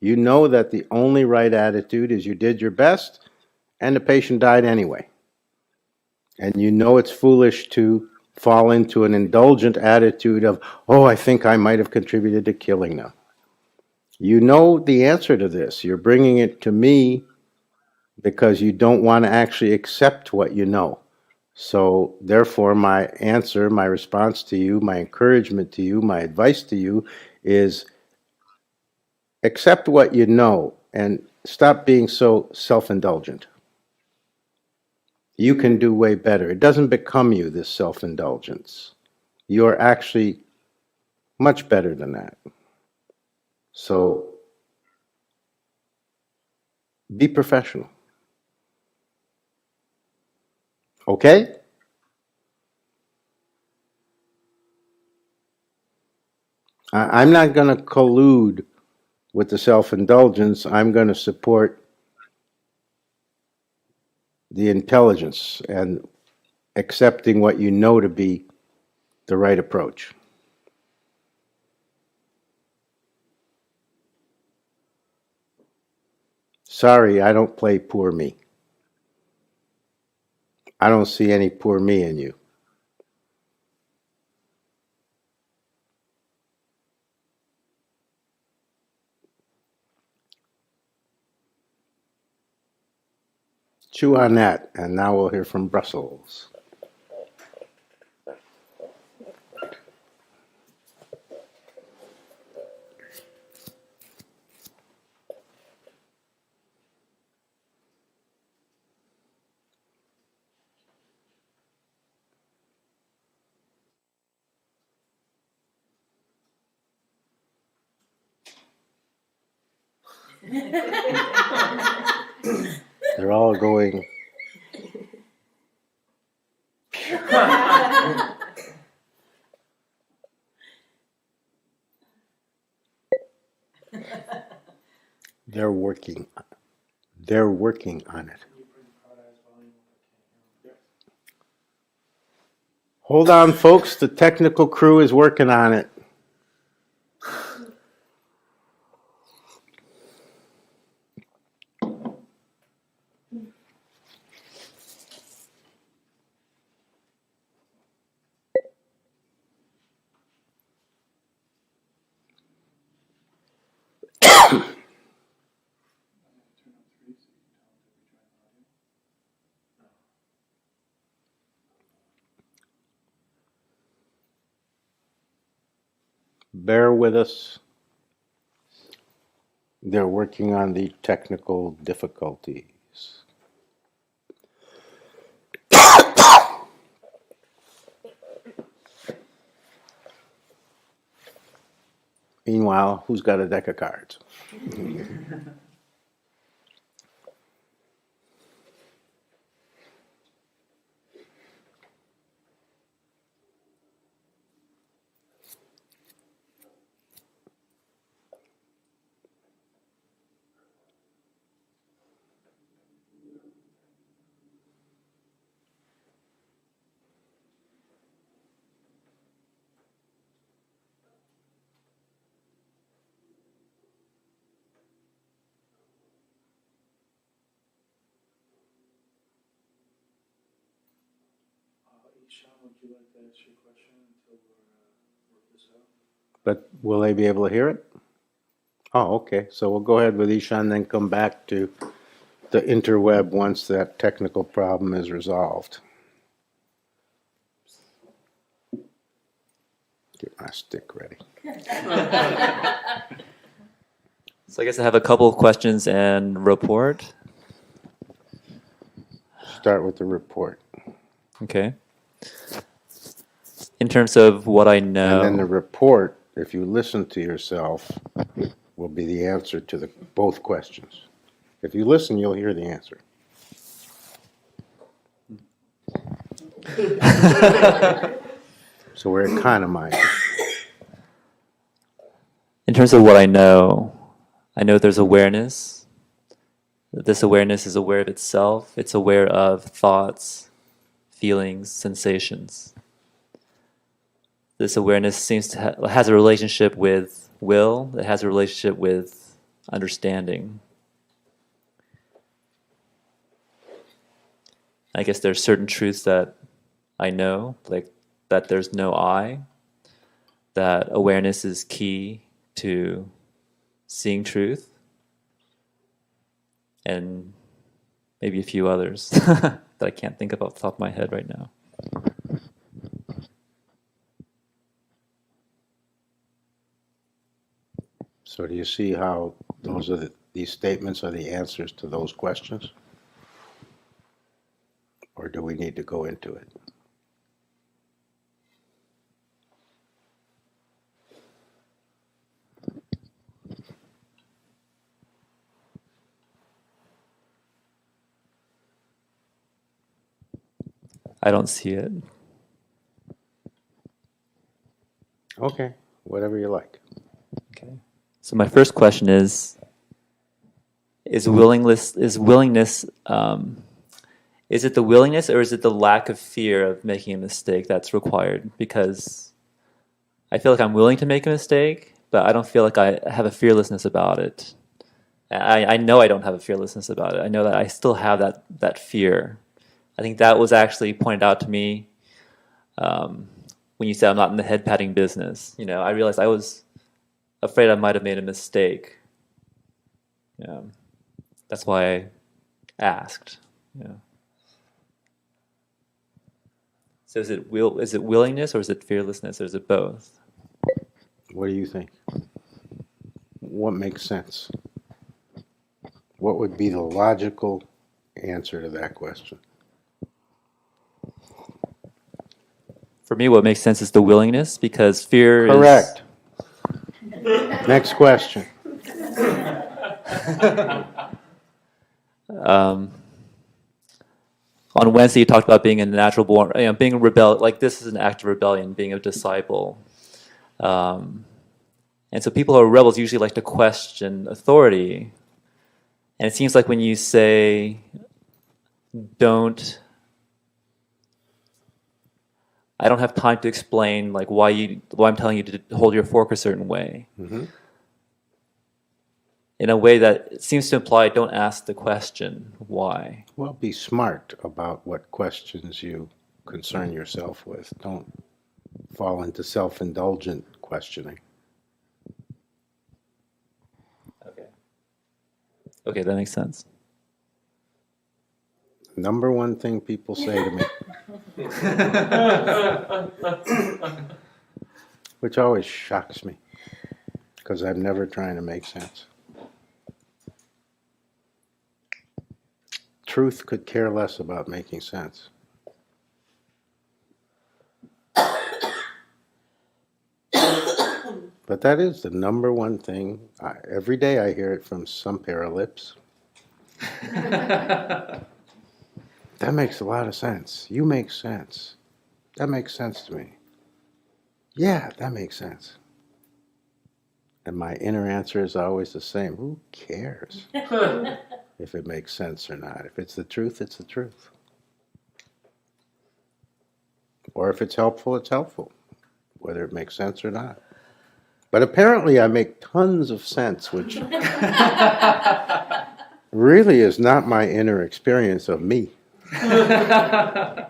You know that the only right attitude is you did your best, and the patient died anyway. And you know it's foolish to fall into an indulgent attitude of, oh, I think I might have contributed to killing them. You know the answer to this. You're bringing it to me because you don't want to actually accept what you know. So therefore, my answer, my response to you, my encouragement to you, my advice to you is accept what you know and stop being so self-indulgent. You can do way better. It doesn't become you, this self-indulgence. You're actually much better than that. So be professional. Okay? I'm not going to collude with the self-indulgence. I'm going to support the intelligence and accepting what you know to be the right approach. Sorry, I don't play poor me. I don't see any poor me in you. Chew on that, and now we'll hear from Brussels. They're all going. They're working. They're working on it. Hold on, folks. The technical crew is working on it. Bear with us. They're working on the technical difficulties. Meanwhile, who's got a deck of cards? Ishan, would you like to ask your question until we work this out? But will they be able to hear it? Oh, okay. So we'll go ahead with Ishan, then come back to the interweb once that technical problem is resolved. Get my stick ready. So I guess I have a couple of questions and report. Start with the report. Okay. In terms of what I know. And then the report if you listen to yourself, will be the answer to both questions. If you listen, you'll hear the answer. So we're economizing. In terms of what I know there's awareness. This awareness is aware of itself. It's aware of thoughts, feelings, sensations. This awareness seems to has a relationship with will. It has a relationship with understanding. I guess there's certain truths that I know, like that there's no I, that awareness is key to seeing truth, and maybe a few others that I can't think of off the top of my head right now. So do you see how those are these statements are the answers to those questions? Or do we need to go into it? I don't see it. Okay, whatever you like. Okay. So my first question is willingness, is it the willingness or is it the lack of fear of making a mistake that's required? Because I feel like I'm willing to make a mistake, but I don't feel like I have a fearlessness about it. I know I don't have a fearlessness about it. I know that I still have that fear. I think that was actually pointed out to me when you said I'm not in the head patting business. You know, I realized I was afraid I might have made a mistake. Yeah, that's why I asked. Yeah. So is it willingness or is it fearlessness or is it both? What do you think? What makes sense? What would be the logical answer to that question? For me, what makes sense is the willingness, because fear Correct. Next question. On Wednesday, you talked about being a natural born, being a rebel. Like this is an act of rebellion, being a disciple. And so people who are rebels usually like to question authority. And it seems like when you say, I don't have time to explain like why I'm telling you to hold your fork a certain way. Mm-hmm. In a way that seems to imply don't ask the question, why? Well, be smart about what questions you concern yourself with. Don't fall into self-indulgent questioning. Okay, that makes sense. Number one thing people say to me, which always shocks me, because I'm never trying to make sense. Truth could care less about making sense. But that is the number one thing. Every day I hear it from some pair of lips. That makes a lot of sense. You make sense. That makes sense to me. Yeah, that makes sense. And my inner answer is always the same. Who cares if it makes sense or not? If it's the truth, it's the truth. Or if it's helpful, it's helpful, whether it makes sense or not. But apparently I make tons of sense, which really is not my inner experience of me. I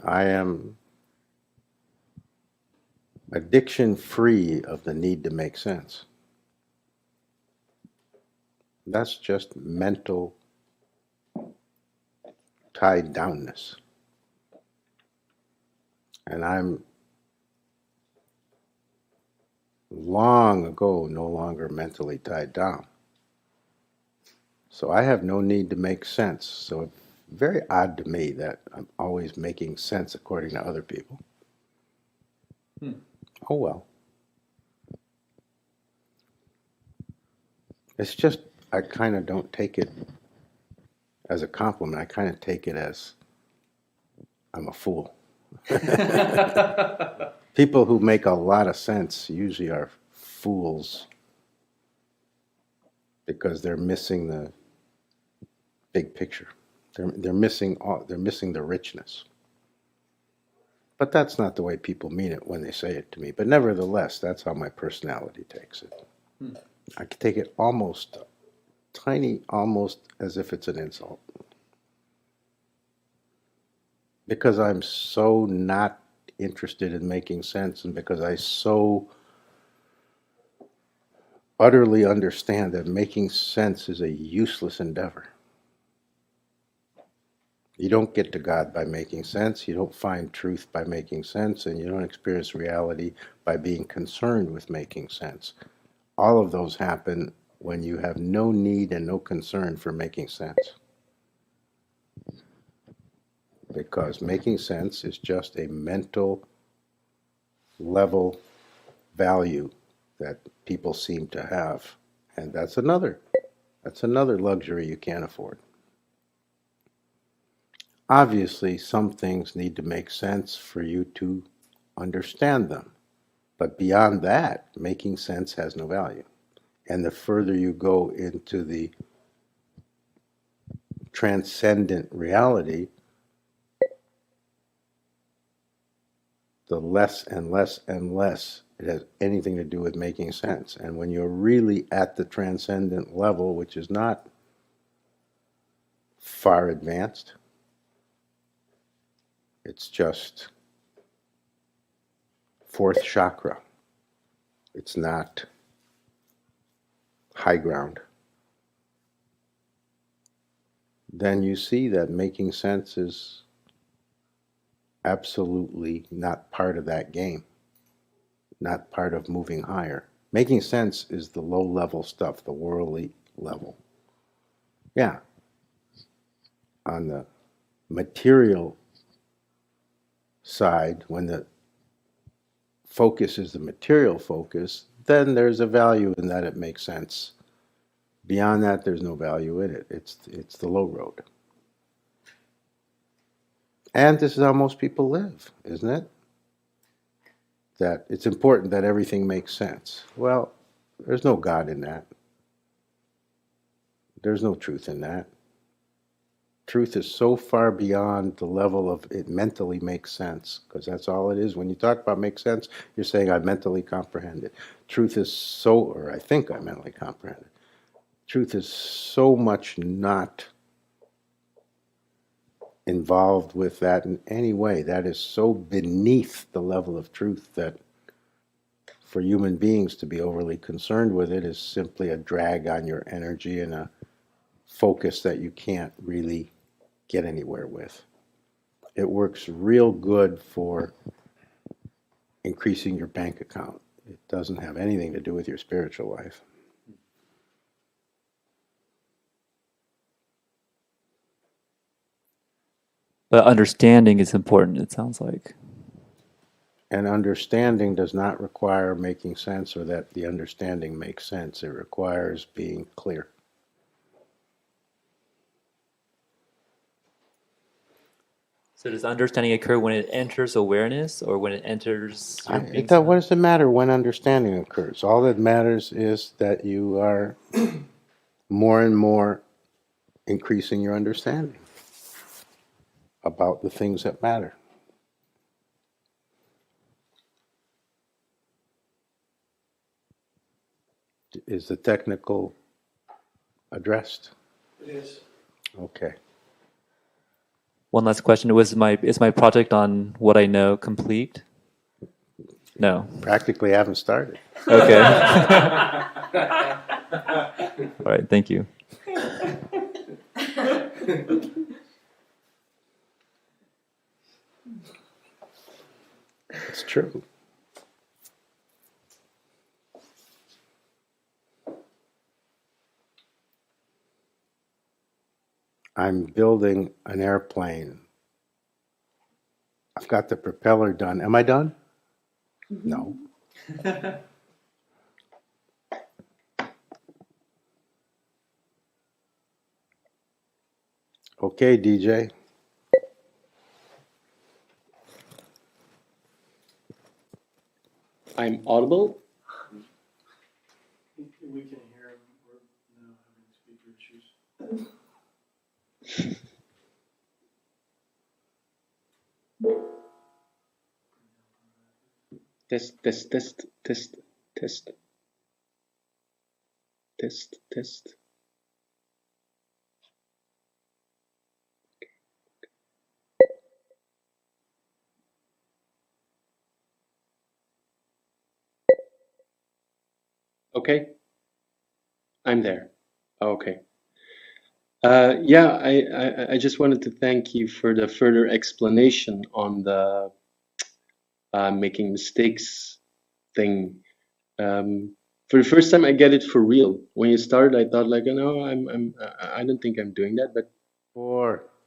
am addiction-free of the need to make sense. That's just mental tied downness. And I'm long ago no longer mentally tied down. So I have no need to make sense. So it's very odd to me that I'm always making sense according to other people. Oh well. It's just, I kind of don't take it as a compliment. I kind of take it as I'm a fool. People who make a lot of sense usually are fools because they're missing the big picture. They're missing the richness. But that's not the way people mean it when they say it to me. But nevertheless, that's how my personality takes it. I can take it almost as if it's an insult. Because I'm so not interested in making sense, and because I so utterly understand that making sense is a useless endeavor. You don't get to God by making sense, you don't find truth by making sense, and you don't experience reality by being concerned with making sense. All of those happen when you have no need and no concern for making sense. Because making sense is just a mental level value that people seem to have. And that's another luxury you can't afford. Obviously, some things need to make sense for you to understand them. But beyond that, making sense has no value. And the further you go into the transcendent reality, the less and less and less it has anything to do with making sense. And when you're really at the transcendent level, which is not far advanced, it's just fourth chakra. It's not high ground. Then you see that making sense is absolutely not part of that game, not part of moving higher. Making sense is the low-level stuff, the worldly level. Yeah. On the material side, when the focus is the material focus, then there's a value in that it makes sense. Beyond that, there's no value in it. It's the low road. And this is how most people live, isn't it? That it's important that everything makes sense. Well, there's no God in that. There's no truth in that. Truth is so far beyond the level of it mentally makes sense, because that's all it is. When you talk about make sense, you're saying I mentally comprehend it. Truth is so, or I think I mentally comprehend it. Truth is so much not involved with that in any way. That is so beneath the level of truth that for human beings to be overly concerned with it is simply a drag on your energy and a focus that you can't really get anywhere with. It works real good for increasing your bank account. It doesn't have anything to do with your spiritual life. But understanding is important, it sounds like. And understanding does not require making sense or that the understanding makes sense. It requires being clear. So does understanding occur when it enters awareness or when it enters your being? What does it matter when understanding occurs? All that matters is that you are more and more increasing your understanding about the things that matter. Is the technical addressed? It is. Okay. One last question: is my project on what I know complete? No. Practically haven't started. Okay. All right. Thank you. It's true. I'm building an airplane. I've got the propeller done. Am I done? No. Okay, DJ. I'm audible. We can hear him. We're now having speaker issues. Test, test, test, test, test, test, test. Okay, I'm there. Okay. Yeah, I just wanted to thank you for the further explanation on the making mistakes thing. For the first time, I get it for real. When you started, I thought like, no, I don't think I'm doing that, but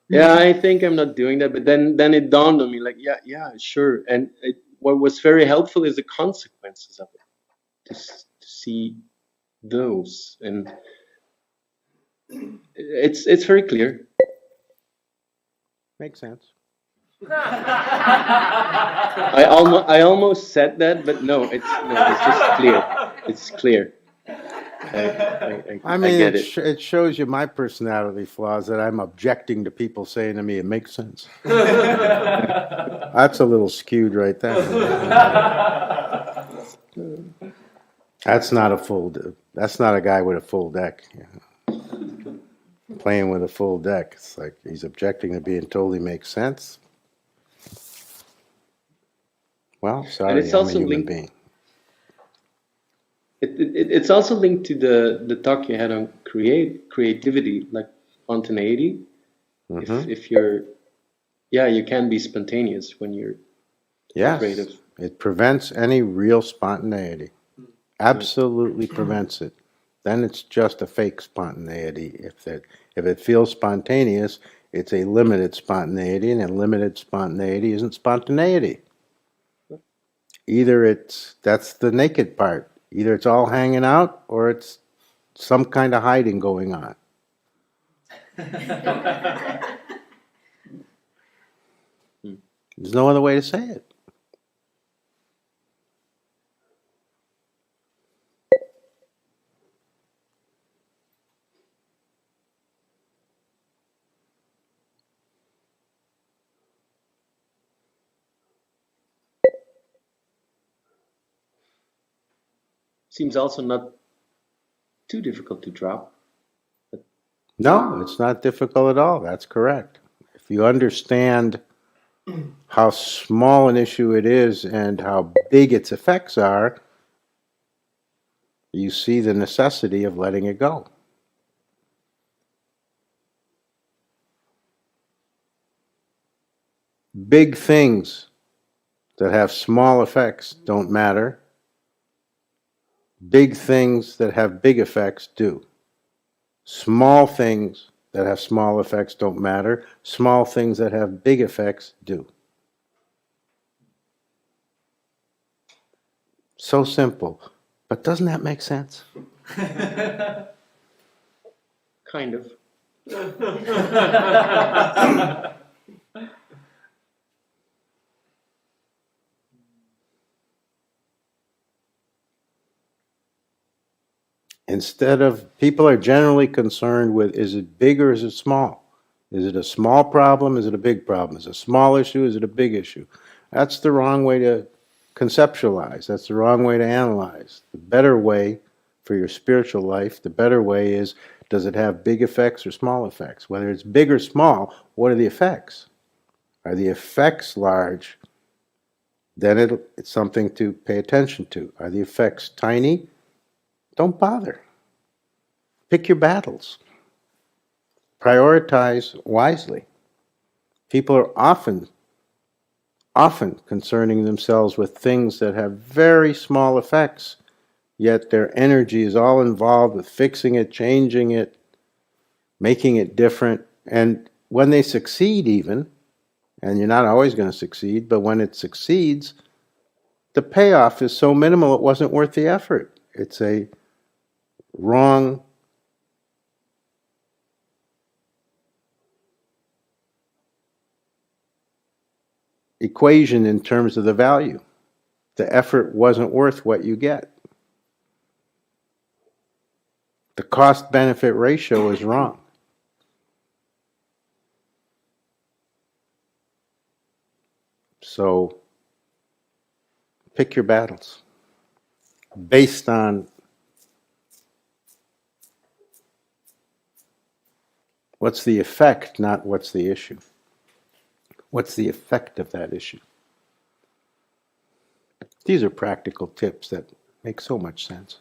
yeah, I think I'm not doing that. But then it dawned on me, like, yeah, sure. And what was very helpful is the consequences of it, to see those, and it's very clear. Makes sense. I almost said that, but no, it's just clear. It's clear. I mean, get it. it shows you my personality flaws that I'm objecting to people saying to me it makes sense. That's a little skewed right there. That's not a guy with a full deck. Playing with a full deck. It's like he's objecting to being told he makes sense. Well, sorry, it's I'm a also human linked- being. It's also linked to the talk you had on creativity, like spontaneity. If you're, you can be spontaneous when you're creative. Yes, it prevents any real spontaneity. Absolutely prevents it. Then it's just a fake spontaneity. If it feels spontaneous, it's a limited spontaneity, and a limited spontaneity isn't spontaneity. Either that's the naked part. Either it's all hanging out, or it's some kind of hiding going on. There's no other way to say it. Seems also not too difficult to drop. No, it's not difficult at all. That's correct. If you understand how small an issue it is and how big its effects are, you see the necessity of letting it go. Big things that have small effects don't matter. Big things that have big effects do. Small things that have small effects don't matter. Small things that have big effects do. So simple. But doesn't that make sense? Kind of. Instead of, people are generally concerned with, is it big or is it small? Is it a small problem? Is it a big problem? Is it a small issue? Is it a big issue? That's the wrong way to conceptualize. That's the wrong way to analyze. The better way for your spiritual life, the better way is, does it have big effects or small effects? Whether it's big or small, what are the effects? Are the effects large? Then it's something to pay attention to. Are the effects tiny? Don't bother. Pick your battles. Prioritize wisely. People are often concerning themselves with things that have very small effects, yet their energy is all involved with fixing it, changing it, making it different. And when they succeed even, and you're not always going to succeed, but when it succeeds, the payoff is so minimal it wasn't worth the effort. It's a wrong equation in terms of the value. The effort wasn't worth what you get. The cost-benefit ratio is wrong. So pick your battles based on what's the effect, not what's the issue. What's the effect of that issue? These are practical tips that make so much sense.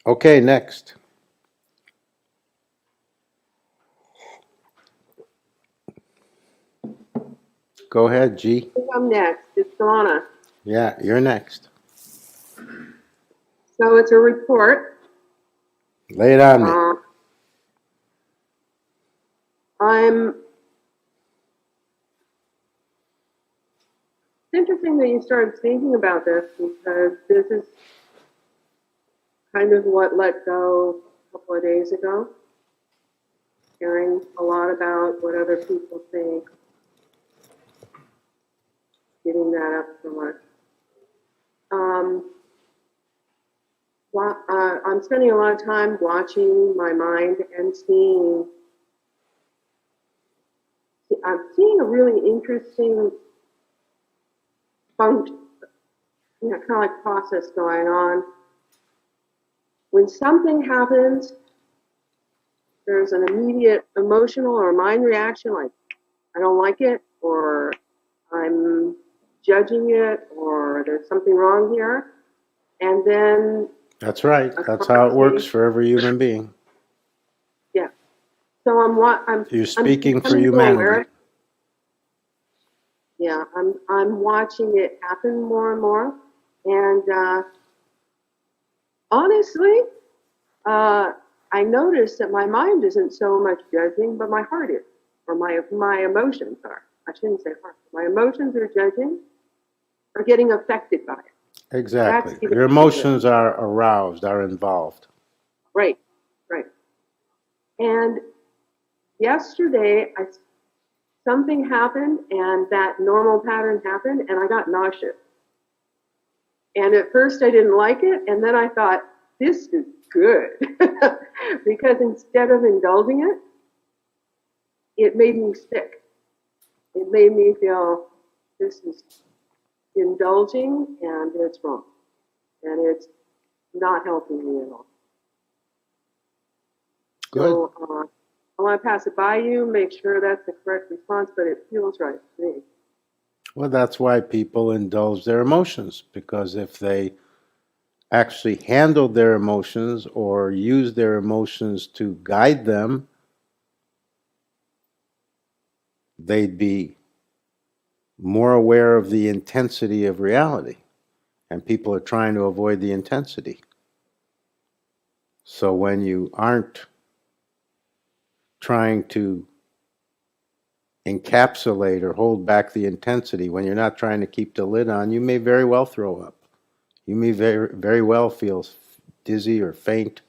Okay, next. Go ahead, G. I'm next. It's Donna. Yeah, you're next. So it's a report. Lay it on me. It's interesting that you started thinking about this, because this is kind of what let go a couple of days ago. Hearing a lot about what other people think. Giving that up so much. I'm spending a lot of time watching my mind and I'm seeing a really interesting kind of like process going on. When something happens, there's an immediate emotional or mind reaction, like I don't like it, or I'm judging it, or there's something wrong here. And then That's right. That's how it works for every human being. Yeah. So You're speaking for becoming humanity. aware. Yeah, I'm watching it happen more and more, and honestly, I notice that my mind isn't so much judging, but my heart is, or my emotions are. I shouldn't say heart. My emotions are judging, are getting affected by it. Exactly. Your emotions are aroused, are involved. Right. And yesterday, something happened, and that normal pattern happened, and I got nauseous. And at first I didn't like it, and then I thought, this is good. Because instead of indulging it, it made me sick. It made me feel this is indulging, and it's wrong. And it's not helping me at all. Good. So I want to pass it by you, make sure that's the correct response, but it feels right to me. Well, that's why people indulge their emotions, because if they actually handled their emotions or used their emotions to guide them, they'd be more aware of the intensity of reality. And people are trying to avoid the intensity. So when you aren't trying to encapsulate or hold back the intensity, when you're not trying to keep the lid on, you may very well throw up. You may very well feel dizzy or faint.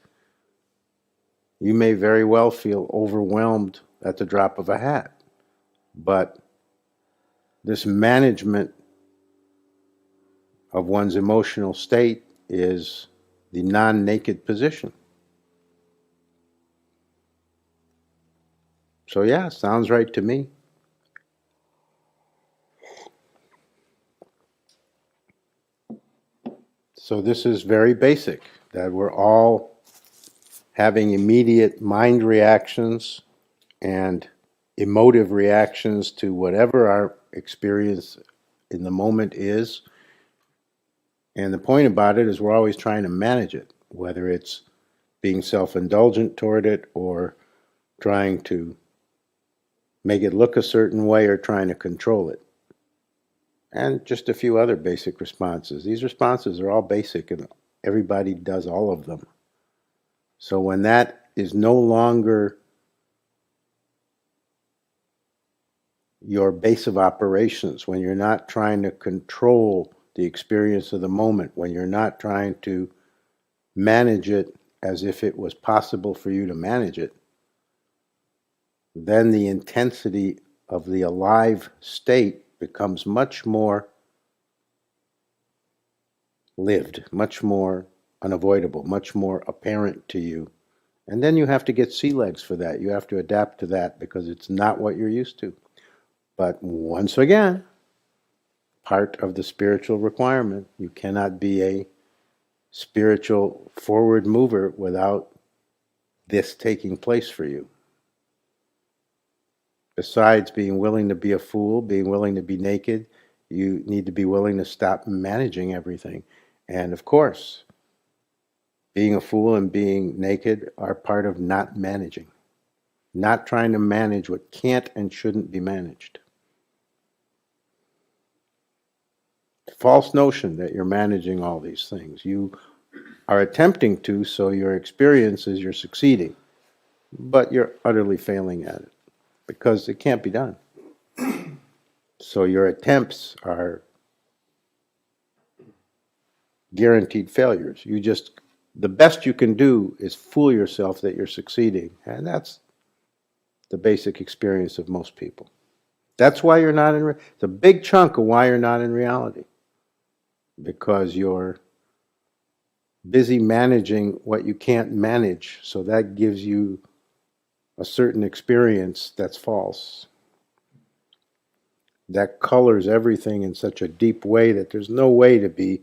You may very well feel overwhelmed at the drop of a hat. But this management of one's emotional state is the non-naked position. So yeah, sounds right to me. So this is very basic, that we're all having immediate mind reactions and emotive reactions to whatever our experience in the moment is. And the point about it is we're always trying to manage it, whether it's being self-indulgent toward it or trying to make it look a certain way or trying to control it. And just a few other basic responses. These responses are all basic and everybody does all of them. So when that is no longer your base of operations, when you're not trying to control the experience of the moment, when you're not trying to manage it as if it was possible for you to manage it, then the intensity of the alive state becomes much more lived, much more unavoidable, much more apparent to you. And then you have to get sea legs for that. You have to adapt to that because it's not what you're used to. But once again, part of the spiritual requirement, you cannot be a spiritual forward mover without this taking place for you. Besides being willing to be a fool, being willing to be naked, you need to be willing to stop managing everything. And of course, being a fool and being naked are part of not managing. Not trying to manage what can't and shouldn't be managed. False notion that you're managing all these things. You are attempting to, so your experience is you're succeeding. But you're utterly failing at it because it can't be done. So your attempts are guaranteed failures. The best you can do is fool yourself that you're succeeding. And that's the basic experience of most people. That's why you're not in, it's a big chunk of why you're not in reality. Because you're busy managing what you can't manage. So that gives you a certain experience that's false. That colors everything in such a deep way that there's no way to be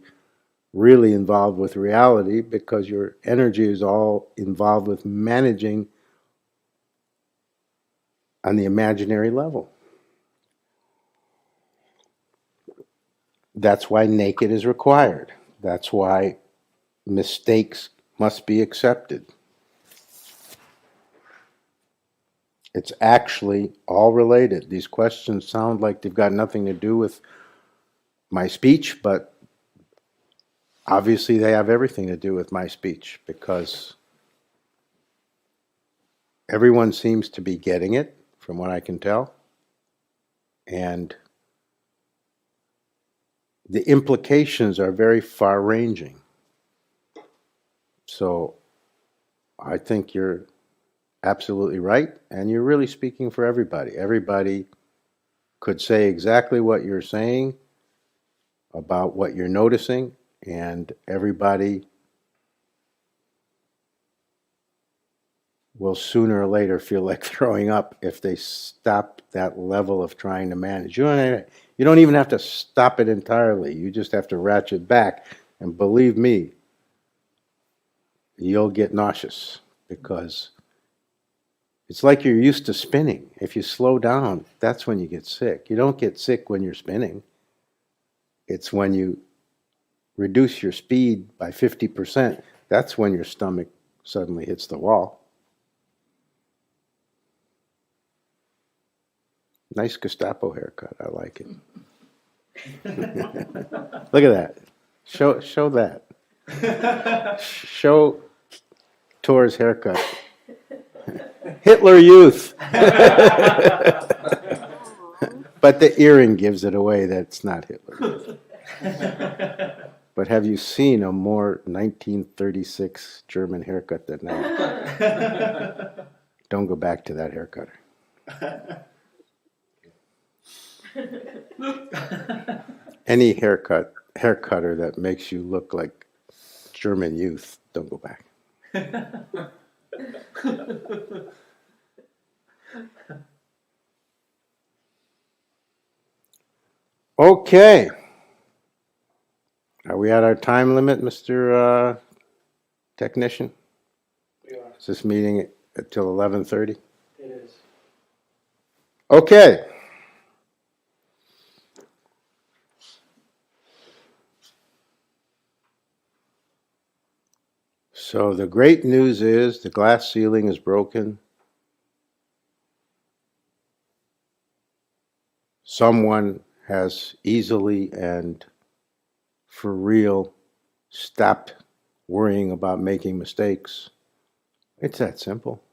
really involved with reality because your energy is all involved with managing on the imaginary level. That's why naked is required. That's why mistakes must be accepted. It's actually all related. These questions sound like they've got nothing to do with my speech, but obviously they have everything to do with my speech because everyone seems to be getting it, from what I can tell. And the implications are very far-ranging. So I think you're absolutely right, and you're really speaking for everybody. Everybody could say exactly what you're saying about what you're noticing, and everybody will sooner or later feel like throwing up if they stop that level of trying to manage. You don't even have to stop it entirely. You just have to ratchet back. And believe me, you'll get nauseous because it's like you're used to spinning. If you slow down, that's when you get sick. You don't get sick when you're spinning. It's when you reduce your speed by 50%. That's when your stomach suddenly hits the wall. Nice Gestapo haircut. I like it. Look at that. Show that. Show Tor's haircut. Hitler Youth. But the earring gives it away that it's not Hitler Youth. But have you seen a more 1936 German haircut than that? Don't go back to that haircutter. Any haircutter that makes you look like German youth, don't go back. Okay. Are we at our time limit, Mr. Technician? We are. Is this meeting until 11:30? It is. Okay. So the great news is the glass ceiling is broken. Someone has easily and for real stopped worrying about making mistakes. It's that simple.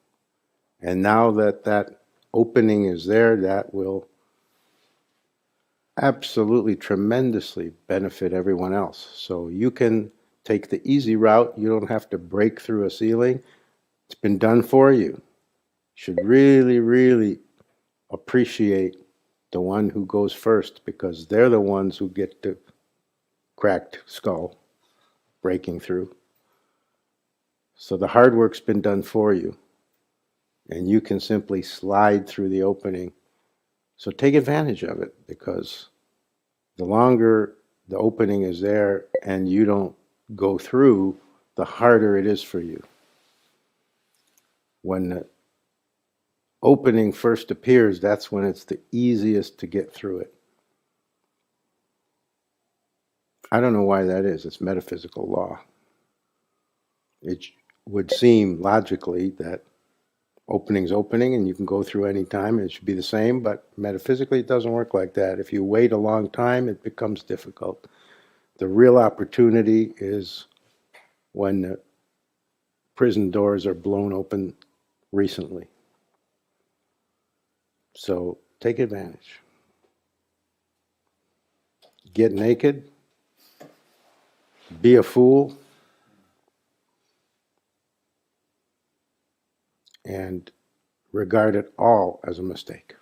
And now that that opening is there, that will absolutely tremendously benefit everyone else. So you can take the easy route. You don't have to break through a ceiling. It's been done for you. You should really, really appreciate the one who goes first, because they're the ones who get the cracked skull breaking through. So the hard work's been done for you, and you can simply slide through the opening. So take advantage of it, because the longer the opening is there and you don't go through, the harder it is for you. When the opening first appears, that's when it's the easiest to get through it. I don't know why that is. It's metaphysical law. It would seem logically that opening's opening and you can go through any time and it should be the same, but metaphysically it doesn't work like that. If you wait a long time, it becomes difficult. The real opportunity is when the prison doors are blown open recently. So take advantage. Get naked, be a fool, and regard it all as a mistake.